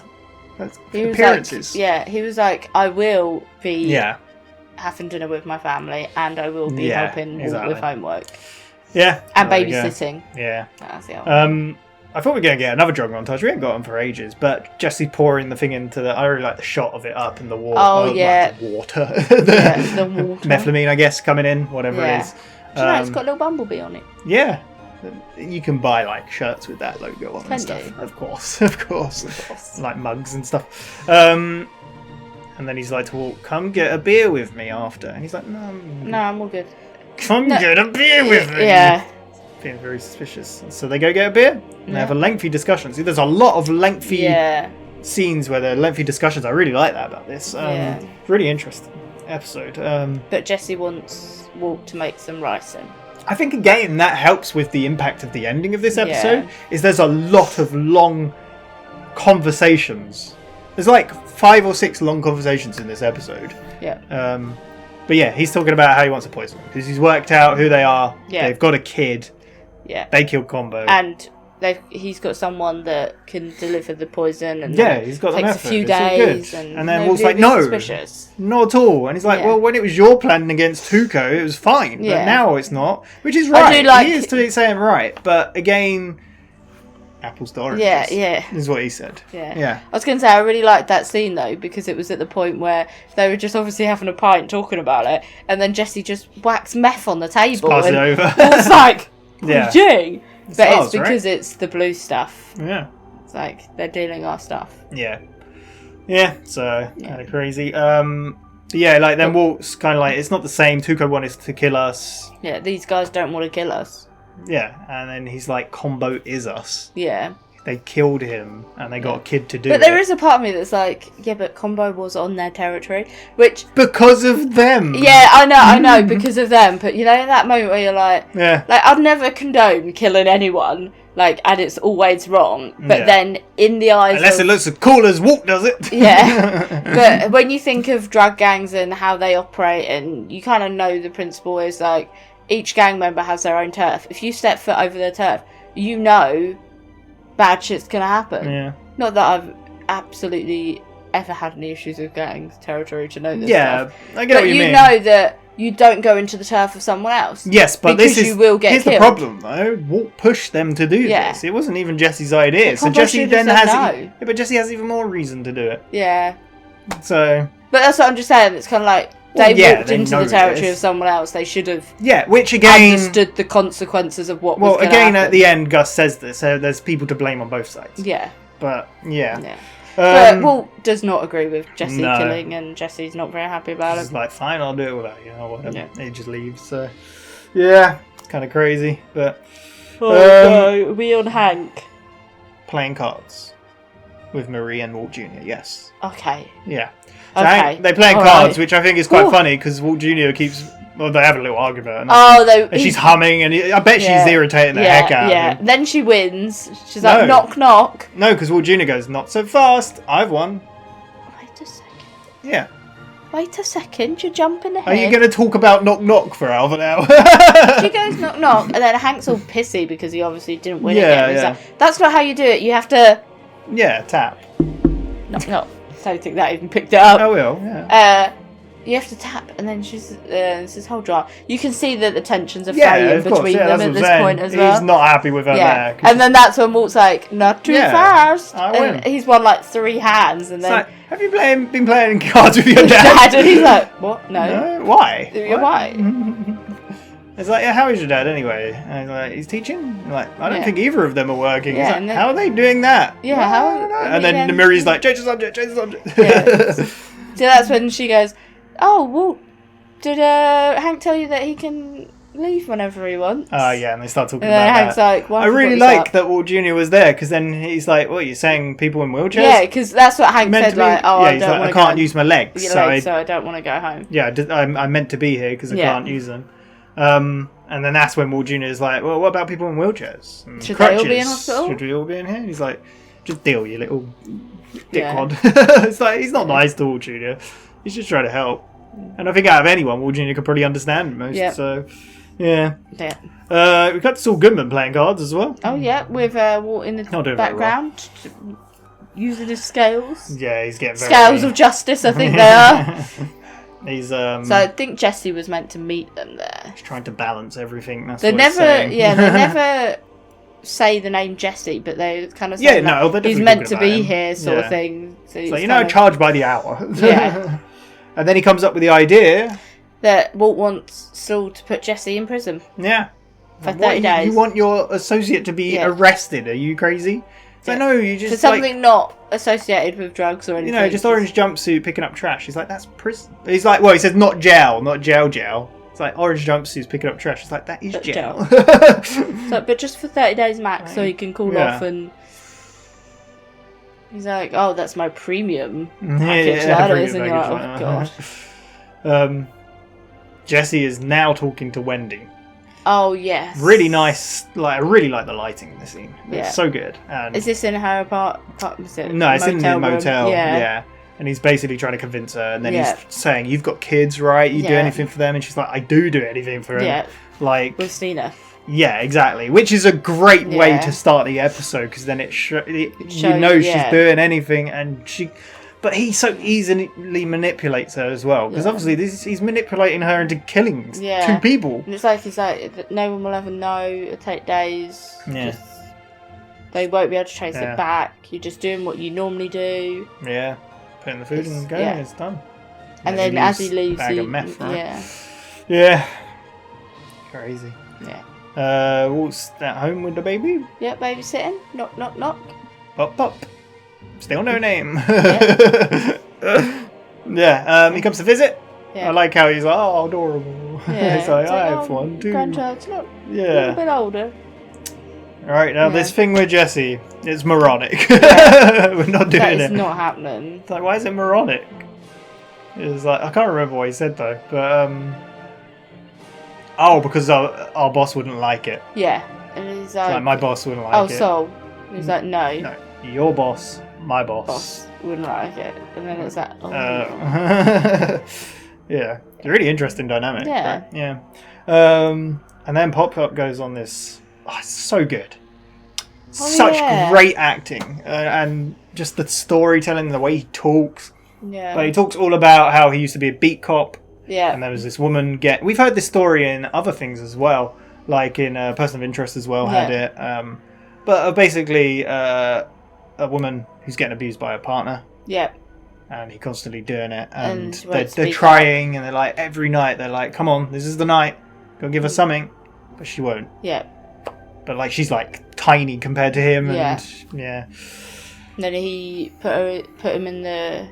That's appearances. Like, he was like, I will be having dinner with my family, and I will be helping with homework. Yeah. And babysitting. Yeah. That's the I thought we were going to get another drug montage. We ain't got them for ages. But Jesse pouring the thing into the... I really like the shot of it up in the water. Oh, yeah. The water. The water. Methylamine, I guess, coming in. Whatever it is. Do you know it's got a little bumblebee on it? Yeah. You can buy, like, shirts with that logo on and stuff. Of course. Of course. Like mugs and stuff. And then he's like to Walt, come get a beer with me after. And he's like, no. No, I'm all good. Come get a beer with me. Yeah. Being very suspicious. So they go get a beer and they have a lengthy discussion. See, there's a lot of lengthy scenes where there are lengthy discussions. I really like that about this. Really interesting episode. But Jesse wants Walt to make some ricin. I think again that helps with the impact of the ending of this episode. Is there's a lot of long conversations. There's like 5 or 6 long conversations in this episode. Yeah. But yeah, he's talking about how he wants to poison them because he's worked out who they are. Yeah. They've got a kid. Yeah. They killed Combo. And he's got someone that can deliver the poison. And he's got the method. Takes a few days. And then Walt's like, no, not at all. And he's like, well, when it was your plan against Tuco, it was fine. But now it's not. Which is right. He is saying right. But again, apples to oranges. Yeah. Is what he said. Yeah. I was going to say, I really liked that scene, though, because it was at the point where they were just obviously having a pint talking about it, and then Jesse just whacks meth on the table. Pass it over. I was like, what are you doing? But Stars, it's because right? it's the blue stuff. Yeah. It's like, they're dealing our stuff. Yeah. Yeah, so kind of crazy. Yeah, like then Walt's kind of like, it's not the same. Tuco wanted to kill us. Yeah, these guys don't want to kill us. Yeah, and then he's like, Combo is us. Yeah. They killed him, and they got a kid to do But it. there is a part of me that's like, yeah, but Combo was on their territory, which... Because of them! Yeah, I know, because of them. But, you know, in that moment where you're like... Yeah. Like, I'd never condone killing anyone, like, and it's always wrong. But then, in the eyes Unless of... it looks as cool as Walt does it. Yeah. But when you think of drug gangs and how they operate, and you kind of know the principle is, like, each gang member has their own turf. If you step foot over their turf, you know... bad shit's gonna happen. Yeah. Not that I've absolutely ever had any issues with gangs territory to know this Yeah, stuff. I get but what you mean. know that you don't go into the turf of someone else. Yes, but because this is you will get here's killed. the problem though. Walt pushed them to do this. It wasn't even Jesse's idea. So Combo Jesse should then have has said no. yeah, but Jesse has even more reason to do it. Yeah. So But that's what I'm just saying. It's kind of like Well, they yeah, walked they into know the territory this. of someone else. They should have yeah, which again understood the consequences of what well was going again to happen. at the end Gus says this, so there's people to blame on both sides. Yeah. But yeah. But Walt does not agree with Jesse no. killing, and Jesse's not very happy about He's it. like, fine, I'll do it without you, or whatever. Yeah. He just leaves. So yeah, it's kind of crazy, but no, we on Hank playing cards with Marie and Walt Jr. Yes. Okay. Yeah. So Okay. Hank, they're playing All cards, right. which I think is quite Ooh. funny because Walt Jr. keeps. Well, they have a little argument. And she's humming, and I bet she's irritating the heck out of him. Then she wins. She's like, knock, knock. No, because Walt Jr. goes, not so fast. I've won. Wait a second. Yeah. Wait a second. You're jumping ahead. Are you going to talk about knock knock for half an hour? She goes knock knock, and then Hank's all pissy because he obviously didn't win Yeah, again. He's yeah. like, that's not how you do it. You have to Yeah, tap. knock knock. I don't think that even picked it up. I will. Yeah. You have to tap, and then she's it's this whole drama. You can see that the tensions are Yeah, fraying of course. between Yeah, them that's at what this I'm saying. point as well. He's not happy with her there. 'cause And then that's when Walt's like, not too Yeah, fast. I and win. he's won like 3 hands, and it's then like, have you been playing cards with your his dad? dad, and he's like, what? No. No? Why? Why? It's like, yeah, how is your dad anyway? And he's like, he's teaching? I'm like, I don't Yeah. think either of them are working. Yeah, He's like, and then- how are they doing that? Yeah, Well, how- I don't know. I And then mean, the Marie's like, change the subject, change the subject. Yeah. So that's when she goes, oh, Walt, did Hank tell you that he can leave whenever he wants? Oh, yeah, and they start talking And then about Hank's that. like, well, I really forgot like that Walt Jr. was there, because then he's like, what, you're saying people in wheelchairs? Yeah, because that's what Hank Meant said, to be- like, oh, yeah, I he's don't like, want I to can't use my legs, so I don't want to go home. Yeah, I'm meant to be here because I Yeah. can't use them. And then that's when Walt Jr. is like, well, what about people in wheelchairs? And Should they all be in crutches? hospital? Should we all be in here? He's like, just deal, you little Yeah. dickwad. It's like, he's not nice to Walt Jr. He's just trying to help. And I think out of anyone, Walt Jr. could probably understand most. Yeah. So, yeah. Yeah. We got Saul Goodman playing cards as well. Oh, yeah, with Walt in the Not doing very background, using his scales. Yeah, he's getting very... Scales of justice, I think they are. He's So I think Jesse was meant to meet them there. He's trying to balance everything. That's They what it's never, saying. yeah, they never say the name Jesse, but they kind of say, Yeah, like, no, they're he's definitely meant to talking be about him. here, sort Yeah. of thing. So So, it's you know, kind of- charge by the hour. Yeah. And then he comes up with the idea. that Walt wants Saul to put Jesse in prison. Yeah. For What, 30 days. You want your associate to be Yeah. arrested? Are you crazy? So no, you just For something like, not associated with drugs or anything. you know, just orange jumpsuit picking up trash. He's like, that's prison. He's like, well, he says not jail, not jail. It's like orange jumpsuits picking up trash. It's like that is That's jail. So, but just for 30 days max, so he can cool Yeah. off and. He's like, oh, that's my premium Yeah, package, that premium is. And you're like, package, oh, God. Jesse is now talking to Wendy. Oh, yes. Really nice. Like I really like the lighting in the scene. Yeah. It's so good. And Is this in her apartment? no, it's in the room? motel. Yeah. Yeah. And he's basically trying to convince her, and then Yeah. he's saying, "You've got kids, right? You do Yeah. anything for them?" And she's like, "I do anything for them." Yeah. Like With Stina. yeah, exactly. Which is a great way Yeah. to start the episode because then you Shows, know she's yeah. doing anything, and but he so easily manipulates her as well because Yeah. obviously he's manipulating her into killing Yeah. 2 people. And it's like, no one will ever know. It'll take days. Yeah. Just They won't be able to trace Yeah. it back. You're just doing what you normally do. Yeah. Putting the food and going, it's done. And then as he leaves, bag of meth, right? yeah. Yeah. Crazy. Yeah. Walt's at home with the baby. Yeah, babysitting. Knock, knock, knock. Pop, pop. Still no name. Yeah. He comes to visit. Yeah. I like how he's like, oh, adorable. Yeah. It's like, I have one too. Grandchild's not a Yeah. little bit older. Alright, now Yeah. this thing with Jesse, it's moronic. We're not doing That is it. not happening. It's like, why is it moronic? It's like, I can't remember what he said though, but oh, because our boss wouldn't like it. Yeah. And he's It's like, like my boss wouldn't like oh, it. so he's like, no. No, your boss, my boss. Boss wouldn't like it. And then it's like, oh. Yeah, it's a really interesting dynamic. Yeah. Right? Yeah. And then Pop Pop goes on this. Oh, it's so good. Such great acting, and just the storytelling, the way he talks. Yeah. But he talks all about how he used to be a beat cop. Yeah. And there was this woman We've heard this story in other things as well, like in Person of Interest as well had it. But basically, a woman who's getting abused by her partner. Yeah. And he's constantly doing it, and won't they're speak trying, and they're like every night they're like, "Come on, this is the night, go give her something," but she won't. Yeah. But like she's like tiny compared to him, Yeah. and yeah. And then he put him in the.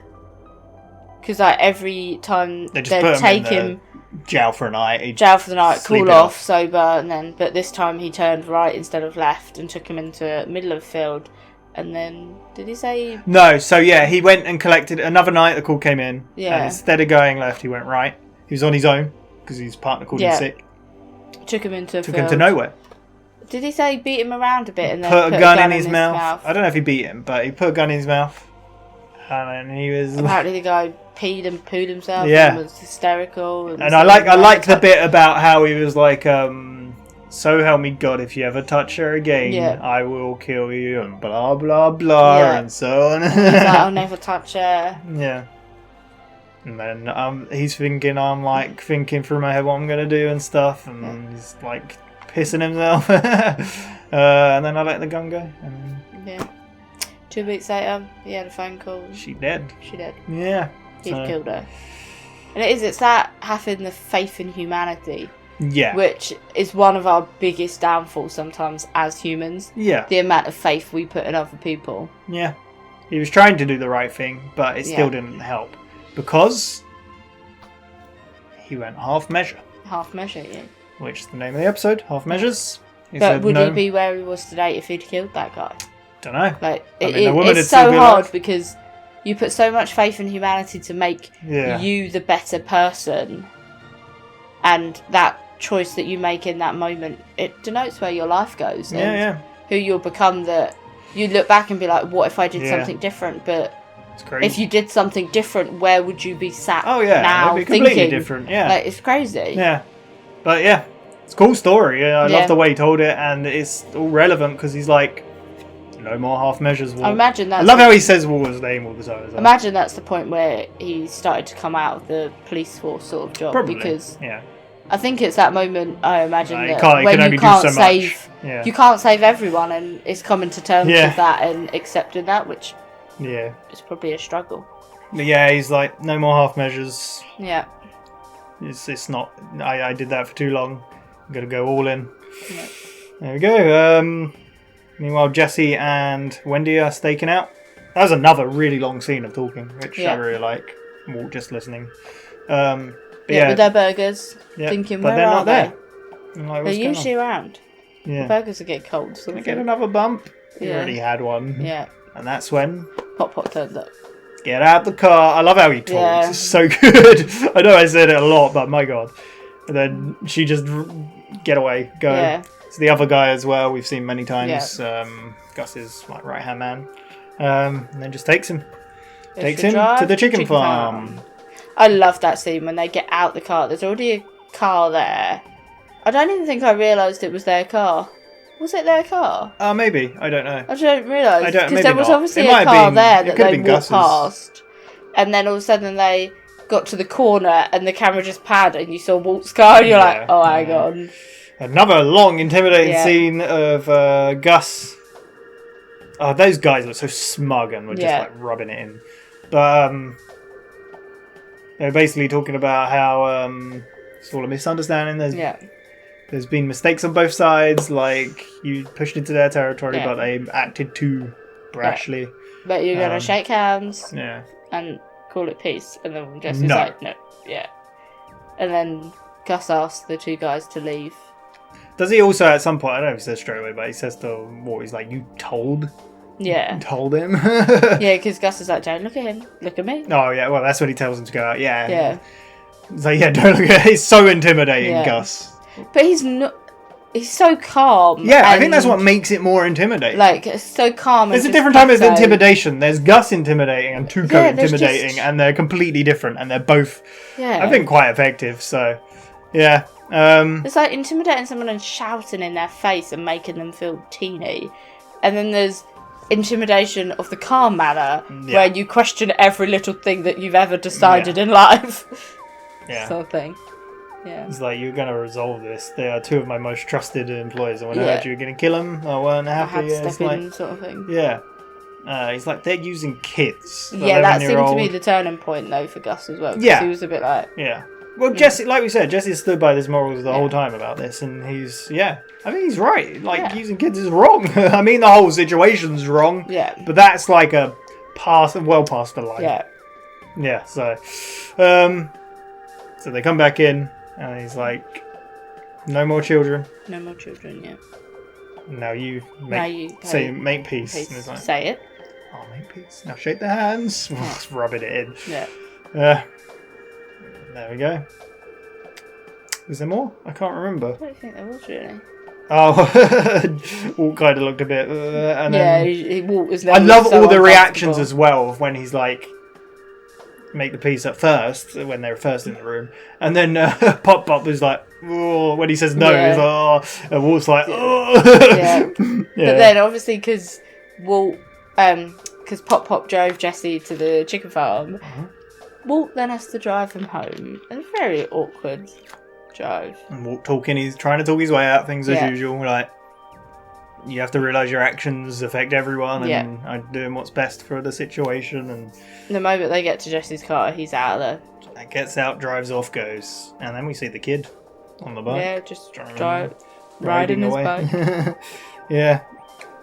Because like every time They just they'd put him take in him jail for a night. He'd jail for the night, sleep cool it off, sober, and then but this time he turned right instead of left and took him into the middle of the field. And then did he say? No, so yeah, he went and collected another night. The call came in, Yeah. and instead of going left, he went right. He was on his own because his partner called him sick. Took him into. Took him to nowhere. Did he say beat him around a bit and then Put a gun in his mouth. I don't know if he beat him, but he put a gun in his mouth, and then he was. Apparently, the guy peed and pooed himself. Yeah. And was hysterical. And I like the bit about how he was like, so help me God, if you ever touch her again, Yeah. I will kill you, and blah blah blah, Yeah. and so on. He's like, I'll never touch her. Yeah. And then he's thinking, I'm like thinking through my head what I'm gonna do and stuff, and he's like pissing himself. And then I let the gun go. And Yeah. 2 weeks later, he had a phone call. she dead. She dead. Yeah. He'd So- killed her. And it's that having the faith in humanity. Yeah. Which is one of our biggest downfalls sometimes as humans. Yeah. The amount of faith we put in other people. Yeah. He was trying to do the right thing, but it still didn't help. Because he went half measure. Half measure, yeah. Which is the name of the episode, Half Measures. He But said would no. he be where he was today if he'd killed that guy? Don't know. Like, I mean, the woman it's would still so be hard alive. because you put so much faith in humanity to make Yeah. you the better person. And that choice that you make in that moment, it denotes where your life goes. Yeah, and yeah. who you'll become. That you look back and be like, what if I did Yeah. something different? But It's crazy. if you did something different, where would you be sat Oh, yeah, now it'd be completely thinking? different, yeah. Like, it's crazy. Yeah. But yeah, it's a cool story. Yeah, I Yeah. love the way he told it, and it's all relevant because he's like, no more half measures. War. I imagine I that's love how he says War's name all the time. as well. Imagine that's the point where he started to come out of the police force sort of job. Probably. Because Yeah. I think it's that moment, I imagine, No, you that can't- you when can you only do can't so much. save Yeah. you can't save everyone, and it's coming to terms Yeah. with that and accepting that, which Yeah. is probably a struggle. But yeah, he's like, no more half measures. Yeah. It's not. I did that for too long. I'm gonna go all in. Yeah. There we go. Meanwhile, Jesse and Wendy are staking out. That was another really long scene of talking, which Yeah. I really like. Or just listening. But Yeah, with their burgers, yeah, thinking, but where they're are not they? there. I'm like, They're what's going usually on? around. Yeah. The burgers will get cold. So Gonna get another bump. He Yeah. already had one. Yeah. And that's when Pop Pop turns up. get out the car. I love how he talks. Yeah. It's so good. I know I said it a lot, but my god. And then she just get away, go. Yeah. It's the other guy as well. We've seen many times. Gus is like right hand man. And then just takes him. Takes him to the chicken farm. I love that scene when they get out the car. There's already a car there. I don't even think I realised it was their car. Was it their car? Maybe. I don't know. I don't realise. I don't- Because there maybe was not. obviously It a might have car been- there it that could have they been walked Gus's. past. And then all of a sudden they got to the corner and the camera just panned and you saw Walt's car and you're Yeah, like, oh, hang on. Another long, intimidating Yeah. scene of Gus Oh, those guys look so smug and were just like rubbing it in. But they're basically talking about how it's all a misunderstanding. There's been mistakes on both sides. Like you pushed into their territory, but they acted too brashly. Yeah. But you're gonna shake hands. Yeah. And call it peace. And then Jesse's like, no. Yeah. And then Gus asks the two guys to leave. Does he also at some point? I don't know if he says straight away, but he says to Walt, he's like, "You told." Yeah. You told him. Yeah, because Gus is like, "Don't look at him. Look at me." Oh yeah, well that's what he tells him to go out. Yeah. Yeah. It's like, yeah, don't look at him. He's so intimidating, Gus. But he's not. He's so calm. Yeah, I think that's what makes it more intimidating. Like, it's so calm. There's a different type of intimidation. There's Gus intimidating and Tuco intimidating, and they're completely different, and they're both, I think, quite effective. So, yeah. It's like intimidating someone and shouting in their face and making them feel teeny. And then there's intimidation of the calm manner, where you question every little thing that you've ever decided in life. Sort of thing. Yeah. It's like, you're going to resolve this. They are two of my most trusted employees. And when I heard you were going to kill them, I weren't happy. I had to step in, sort of thing. Yeah. He's like, they're using kids. Yeah, that seemed to be the turning point, though, for Gus as well. Yeah. He was a bit like... Yeah. Well, Jesse, like we said, Jesse stood by his morals the whole time about this, and he's, I think he's right. Like, using kids is wrong. I mean, the whole situation's wrong. Yeah. But that's like well past the line. Yeah. Yeah, so they come back in, and he's like, no more children. No more children, yeah. Now you make peace. And he's like, say it. I'll make peace. Now shake their hands. Just rubbing it in. Yeah. There we go. Was there more? I can't remember. I don't think there was really. Oh, Walt kind of looked a bit. And then Walt was. I love all the reactions as well of when he's like, make the peace at first when they were first in the room, and then Pop Pop was like, oh, when he says no, he's like, oh, and Walt's like, oh. But then obviously because Walt, because Pop Pop drove Jesse to the chicken farm. Walt then has to drive him home. A very awkward drive. And Walt he's trying to talk his way out things as usual. Like, you have to realise your actions affect everyone, and I'm doing what's best for the situation. And the moment they get to Jesse's car, he's out of there. And gets out, drives off, goes. And then we see the kid on the bike. Yeah, just riding his bike. Yeah.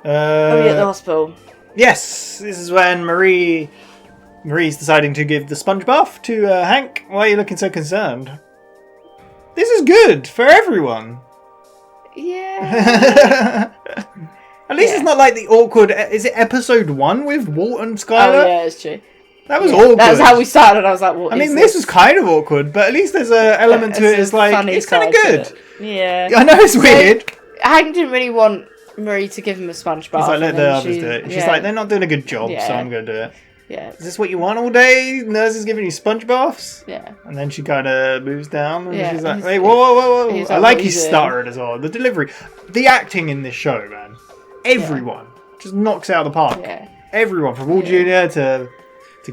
We at the hospital. Yes, this is when Marie's deciding to give the sponge bath to Hank. Why are you looking so concerned? This is good for everyone. Yeah. At least it's not like the awkward... Is it episode 1 with Walt and Skylar? Oh, yeah, it's true. That was awkward. That was how we started. I was like, what I mean, this was kind of awkward, but at least there's an element to it. It's like, it's kind of good. Yeah. I know it's weird. Hank didn't really want Marie to give him a sponge bath. He's like, let the others do it. She's like, they're not doing a good job, so I'm going to do it. Yeah. Is this what you want all day? Nurse is giving you sponge baths? Yeah. And then she kind of moves down and she's like, hey, whoa. I like his stuttering as well. The delivery. The acting in this show, man. Everyone just knocks it out of the park. Yeah. Everyone, from Walt Jr. to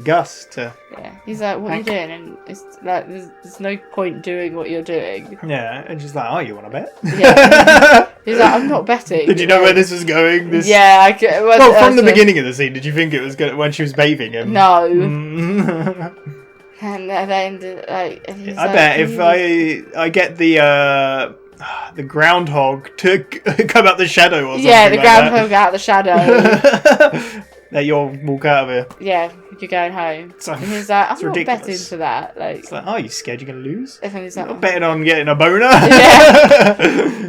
Gus to... Yeah. He's like, what are you doing? And it's like, there's no point doing what you're doing. Yeah. And she's like, oh, you want to bet? Yeah. He's like, I'm not betting. Did you know where this was going? Yeah. From the beginning of the scene, did you think it was going when she was bathing him? No. And then, like... I bet if I get the groundhog to come out the shadow or something. Yeah, the groundhog out of the shadow. That you'll walk out of here. Yeah, you're going home. And he's like, I'm not ridiculous. betting to that. Like, it's like, oh, you scared you're going to lose? And he's like, I'm not betting on getting a boner. Yeah.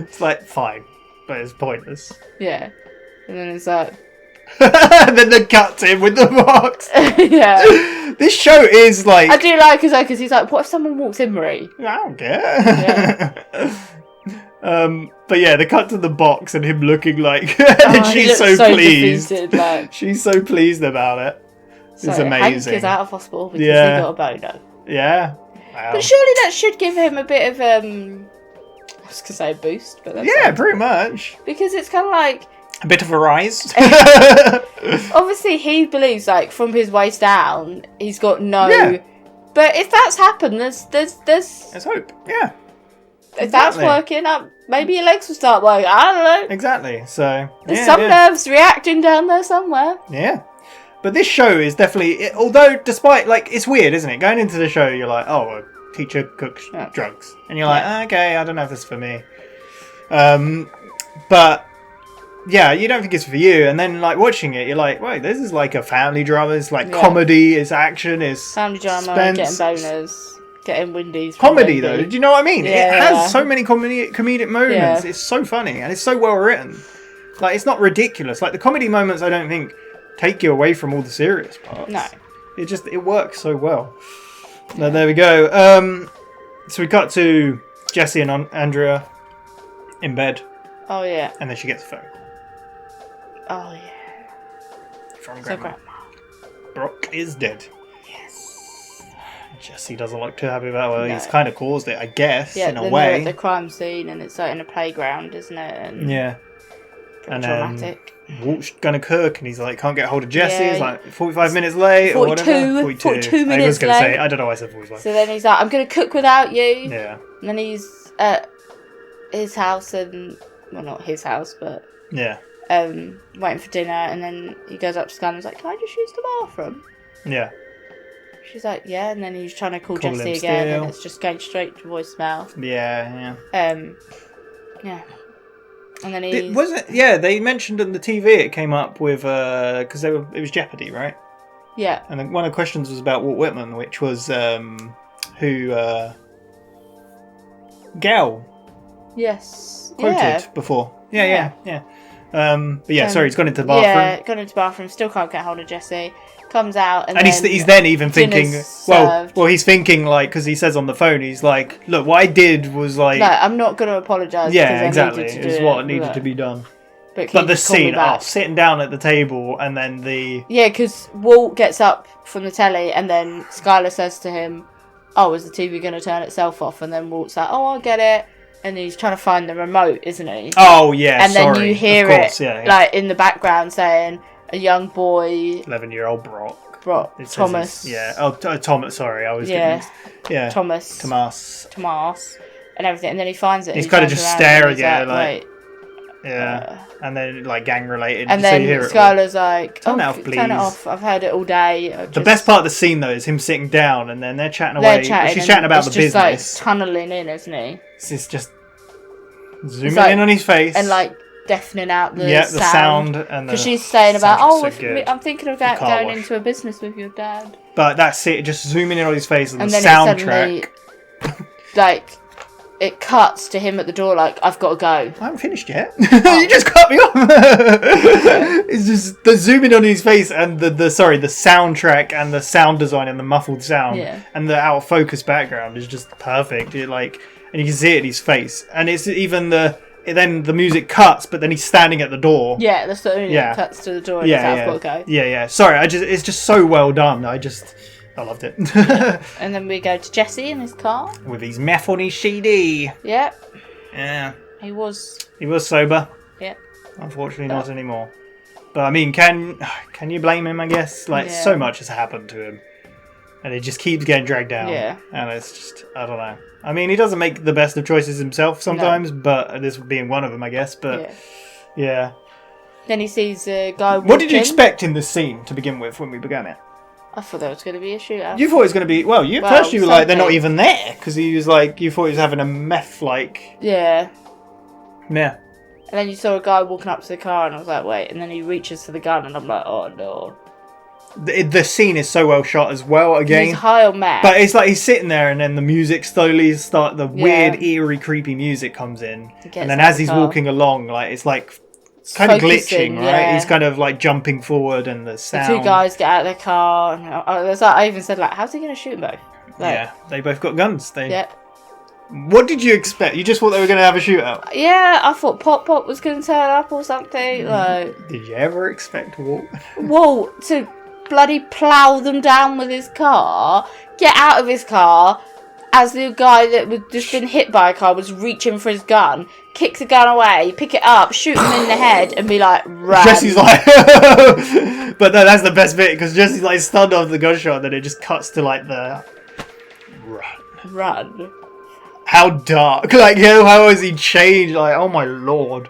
It's like, fine. But it's pointless. Yeah. And then it's like... And then they cut to him with the box. Yeah. This show is like... I do like because he's like, what if someone walks in, Marie? I don't care. Yeah. But yeah, they cut to the box and him looking like... and she's so pleased. Defeated, like... She's so pleased about it. So it's amazing. Hank is out of hospital because he got a boner. Yeah. Wow. But surely that should give him a bit of, I was going to say a boost, but that's pretty much. Because it's kind of like... A bit of a rise. Obviously, he believes, like, from his waist down, he's got no... Yeah. But if that's happened, there's hope, yeah. if that's working, maybe your legs will start working. I don't know. Exactly. So there's some nerves reacting down there somewhere. Yeah. But this show is definitely, although despite, like, it's weird, isn't it? Going into the show, you're like, oh, a teacher cooks drugs. And you're like, okay, I don't know if this is for me. But, yeah, you don't think it's for you. And then, like, watching it, you're like, wait, this is like a family drama. It's like comedy, it's action, it's family drama, suspense. Getting boners, getting windies. Comedy, though. Do you know what I mean? Yeah. It has so many comedic moments. Yeah. It's so funny, and it's so well written. Like, it's not ridiculous. Like, the comedy moments, I don't think take you away from all the serious parts. No. It works so well. Now, there we go. So we cut to Jessie and Andrea in bed. Oh, yeah. And then she gets a phone. Oh, yeah. From Grandma. Brock is dead. Yes. Jessie doesn't look too happy about it. Well, he's kind of caused it, I guess, in a way. They're at the crime scene, and it's like in a playground, isn't it? And yeah. And dramatic. Walt's gonna cook, and he's like, can't get hold of Jessie. It's like 45 minutes late or whatever. 42 minutes I was gonna late. say, I don't know why I said 45. So then he's like, I'm gonna cook without you. Yeah. And then he's at his house, and well, not his house, but yeah. Waiting for dinner, and then he goes up to Sky and he's like, can I just use the bathroom? Yeah. She's like, yeah, and then he's trying to call Jessie again, and it's just going straight to voicemail. Yeah. Yeah. And then he they mentioned on the TV it came up with because it was Jeopardy, right? Yeah. And then one of the questions was about Walt Whitman, which was who Gal quoted before. Yeah. But yeah, sorry, he's gone into the bathroom. Yeah, gone into the bathroom, still can't get hold of Jessie. Comes out and he's then even thinking, well, he's thinking like, because he says on the phone, he's like, look, what I did was like, no, I'm not going to apologise. Yeah, exactly, it's what needed to be done. But the scene, sitting down at the table, and then because Walt gets up from the telly, and then Skylar says to him, oh, is the TV going to turn itself off? And then Walt's like, oh, I'll get it. And he's trying to find the remote, isn't he? Oh, yeah, and then you hear it, like, in the background saying, a young boy... 11-year-old Brock. Thomas. Thomas, sorry, I was getting... Thomas. And everything. And then he finds it. He's kind of just staring at it, like... and then, like, gang-related. And then Skylar's like, turn it off, please. Turn it off. I've heard it all day. The best part of the scene, though, is him sitting down, and then they're chatting away. She's chatting about the business. It's like, tunneling in, isn't he? It's just zooming in on his face. And, like, deafening out the sound. Because she's saying about, I'm thinking of going into a business with your dad. But that's it, just zooming in on his face and the soundtrack. Like, it cuts to him at the door like, I've got to go. I haven't finished yet. You just cut me off. It's just the zooming on his face and the soundtrack and the sound design and the muffled sound and the out of focus background is just perfect. And you can see it in his face. And it's even then the music cuts, but then he's standing at the door. Yeah, that's the only it cuts to the door and I've got to go. Yeah. Sorry, it's just so well done. I loved it. And then we go to Jesse in his car. With his meth on his CD. Yep. Yeah. He was sober. Yep. Unfortunately not anymore. But I mean, can you blame him, I guess? Like, so much has happened to him. And it just keeps getting dragged down. Yeah. And it's just, I don't know. I mean, he doesn't make the best of choices himself sometimes, but this being one of them, I guess. But, yeah. Then he sees a guy walking. What did you expect in this scene to begin with when we began it? I thought there was going to be a shootout. You thought it was going to be... first you were like, they're not even there. Because he was like, you thought he was having a meth, like... Yeah. Yeah. And then you saw a guy walking up to the car, and I was like, wait. And then he reaches for the gun, and I'm like, oh, no. The scene is so well shot as well, again. He's high on meth. But it's like he's sitting there, and then the music slowly weird, eerie, creepy music comes in. And then as he's walking along, like, it's like... kind of glitching, right? Yeah. He's kind of like jumping forward, and the sound. The two guys get out of their car, and I even said, like, how's he going to shoot them both? Like, they both got guns. What did you expect? You just thought they were going to have a shootout? Yeah, I thought Pop was going to turn up or something. Like, did you ever expect Walt to bloody plough them down with his car, get out of his car, as the guy that was just been hit by a car was reaching for his gun, kick the gun away, pick it up, shoot him in the head, and be like, run. Jesse's like... But no, that's the best bit, because Jesse's like stunned off the gunshot, and then it just cuts to like the... Run. how dark. Like, how has he changed? Like, oh my lord.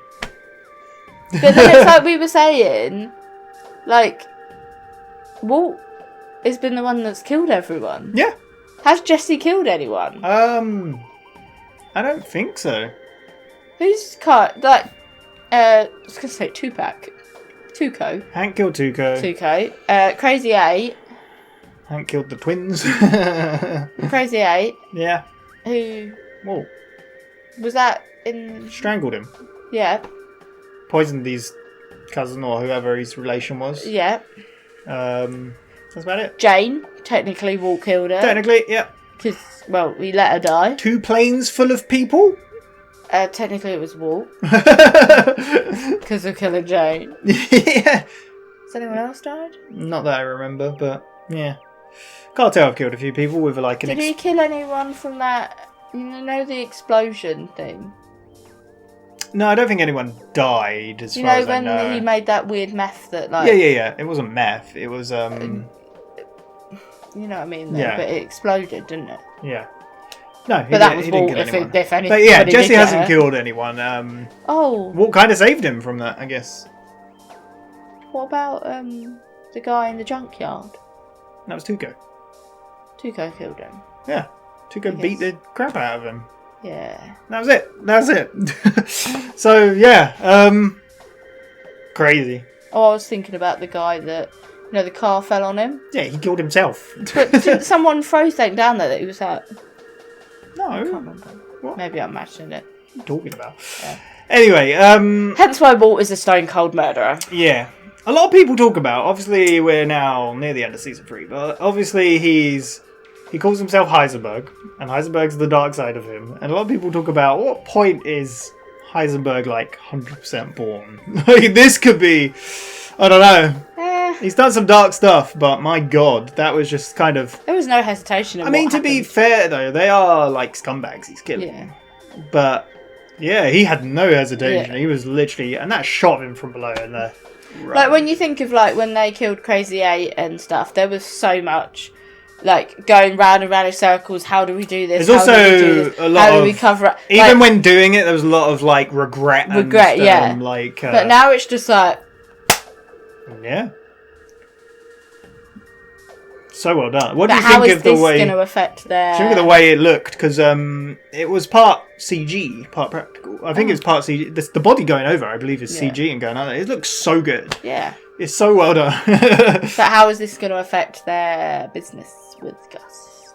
But then it's like we were saying, like, Walt has been the one that's killed everyone. Yeah. Has Jesse killed anyone? I don't think so. Who's cut? Like, I was gonna say Tupac. Tuco. Hank killed Tuco. Crazy 8. Hank killed the twins. Crazy 8. Yeah. Who Whoa. was that in? Strangled him. Yeah. Poisoned his cousin or whoever his relation was. Yeah. That's about it. Jane, technically Walt killed her. Technically, yeah. Because, well, we let her die. 2 planes full of people? Technically it was Walt. Because of killing Jane. Yeah. Has anyone else died? Not that I remember, but yeah. Can't tell I've killed a few people with like an... Did he kill anyone from that, you know, the explosion thing? No, I don't think anyone died as far as I know. You know when he made that weird meth that like... Yeah. It wasn't meth. It was, You know what I mean? Though, Yeah. But it exploded, didn't it? Yeah. No, But that was he didn't Walt, kill anyone. if anything. But yeah, Jesse hasn't killed anyone. Oh. Walt kind of saved him from that, I guess. What about the guy in the junkyard? That was Tuco. Tuco killed him. Yeah. Tuco beat the crap out of him. Yeah. That was it. That's it. So, yeah. Crazy. Oh, I was thinking about the guy that, you know, the car fell on him. Yeah, he killed himself. But did someone throw something down there that he was like... No. I can't remember. What? Maybe I'm imagining it. What are you talking about? Yeah. Anyway, Hence why Walt is a stone cold murderer. Yeah. A lot of people talk about, obviously we're now near the end of season 3, but obviously he calls himself Heisenberg, and Heisenberg's the dark side of him. And a lot of people talk about, what point is Heisenberg like 100% born? Like, this could be, I don't know. He's done some dark stuff, but my god, that was just kind of... There was no hesitation in I mean, to be fair though, they are like scumbags he's killing. Yeah. But, yeah, he had no hesitation. Yeah. He was literally... And that shot him from below in there. Like, when you think of, like, when they killed Crazy 8 and stuff, there was so much, like, going round and round in circles. How do we do this? There's also a lot How of... do we cover it? Even when doing it, there was a lot of, like, regret. Yeah. Like, but now it's just like... Yeah. So well done. What do you how think is of the this way... going to affect their... Do you think of the way it looked? Because it was part CG, part practical. I think it's part CG. The body going over, I believe, is CG and going under. It looks so good. Yeah. It's so well done. But how is this going to affect their business with Gus?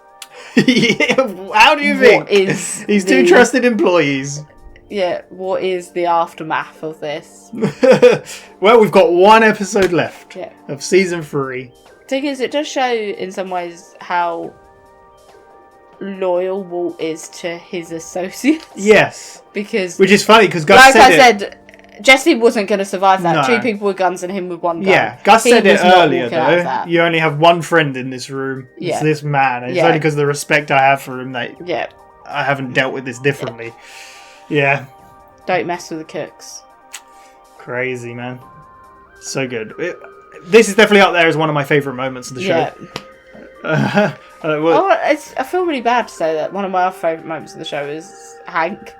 Yeah, how do you think? He's 2 trusted employees. Yeah, what is the aftermath of this? Well, we've got 1 episode left of season 3. Thing is, it does show in some ways how loyal Walt is to his associates. Yes. Because... Which is funny, because Gus like said I said, Jesse wasn't going to survive that. No. 2 people with guns and him with 1 gun. Yeah, Gus said it was not earlier, walking out of though. that. You only have 1 friend in this room. Yeah. It's this man. It's Yeah. only because of the respect I have for him that Yeah. I haven't dealt with this differently. Yeah. Don't mess with the cooks. Crazy, man. So good. This is definitely up there as one of my favourite moments of the show. Yeah. I feel really bad to say that one of my other favourite moments of the show is Hank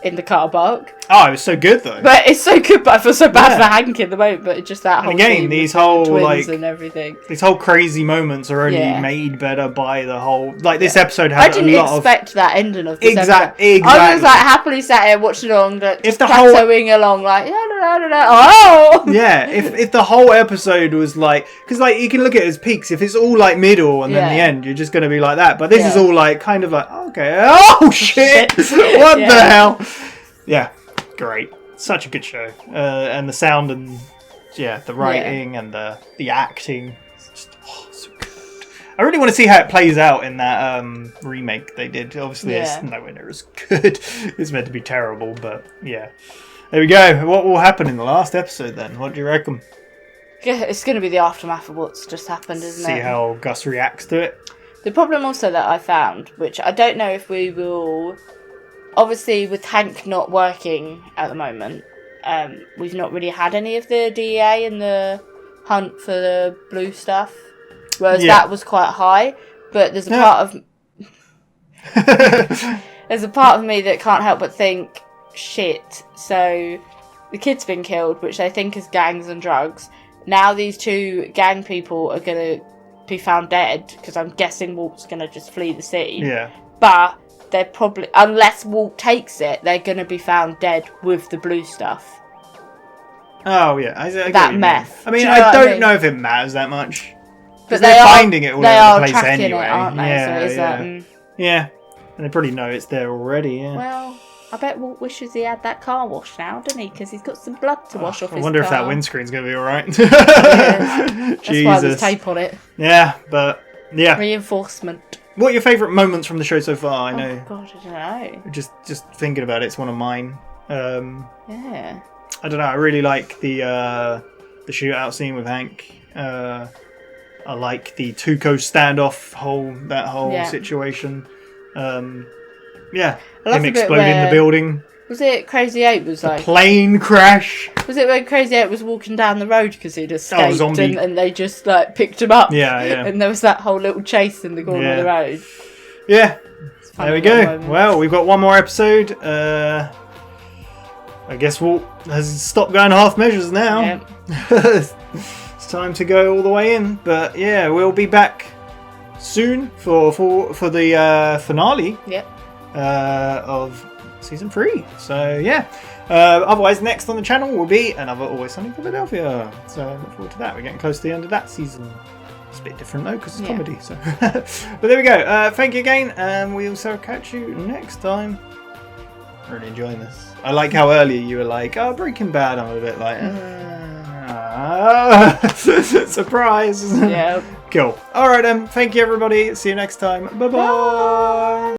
in the car park. Oh, it was so good though. But it's so good, but I feel so bad for Hank in the moment. But just that whole And again, scene these with the whole twins like and everything. These whole crazy moments are only Yeah. made better by the whole. Like this episode I had a didn't lot expect that ending of this episode. Exactly. I was like happily sat here watching along, like, If just the whole- plateauing along, like oh. Yeah, if the whole episode was like, because like you can look at it as peaks. If it's all like middle and then the Yeah. end, you're just gonna be like that. But this is Yeah. all like kind of like okay, oh shit, what the Yeah. hell? Yeah, great, such a good show, and the sound and the writing and the acting, it's just so good. I really want to see how it plays out in that remake they did. Obviously, it's nowhere near as good. It's meant to be terrible, but yeah. There we go. What will happen in the last episode then? What do you reckon? Yeah, it's going to be the aftermath of what's just happened, isn't it? See how Gus reacts to it. The problem also that I found, which I don't know if we will... Obviously, with Hank not working at the moment, we've not really had any of the DEA and the hunt for the blue stuff. Whereas that was quite high. But there's a part of... there's a part of me that can't help but think, shit, so the kid's been killed, which they think is gangs and drugs. Now these two gang people are going to be found dead, because I'm guessing Walt's going to just flee the city. Yeah. But they're probably, unless Walt takes it, they're going to be found dead with the blue stuff. Oh, yeah. I get that what you meth. mean. I mean, Do you know I what don't know if it matters that much. But they're finding it all over the place tracking anyway. it, aren't they? Yeah, So is yeah. Yeah. And they probably know it's there already, yeah. Well, I bet Walt wishes he had that car washed now, doesn't he? Because he's got some blood to wash off his car. I wonder if that windscreen's going to be alright. That's why there's tape on it. Yeah, but, yeah. Reinforcement. What are your favourite moments from the show so far? I know. Oh, God, I don't know. Just thinking about it, it's one of mine. Yeah. I don't know, I really like the shootout scene with Hank. I like the Tuco standoff whole situation. Yeah, him exploding the building. Was it Crazy 8 was like... plane crash. Was it when Crazy 8 was walking down the road because he'd escaped zombie. and they just like picked him up? Yeah, yeah. And there was that whole little chase in the corner of the road. Yeah, there we go. Well, we've got one more episode. I guess Walt has stopped going half measures now. Yep. It's time to go all the way in. But yeah, we'll be back soon for the finale. Yep. Of season 3. So yeah. Otherwise, next on the channel will be another Always Sunny in Philadelphia. So I look forward to that. We're getting close to the end of that season. It's a bit different though because it's comedy. So, but there we go. Thank you again, and we'll also catch you next time. Really enjoying this. I like how earlier you were like, "Oh, Breaking Bad." I'm a bit like, surprise. Yeah. Cool. All right then. Thank you everybody. See you next time. Bye bye.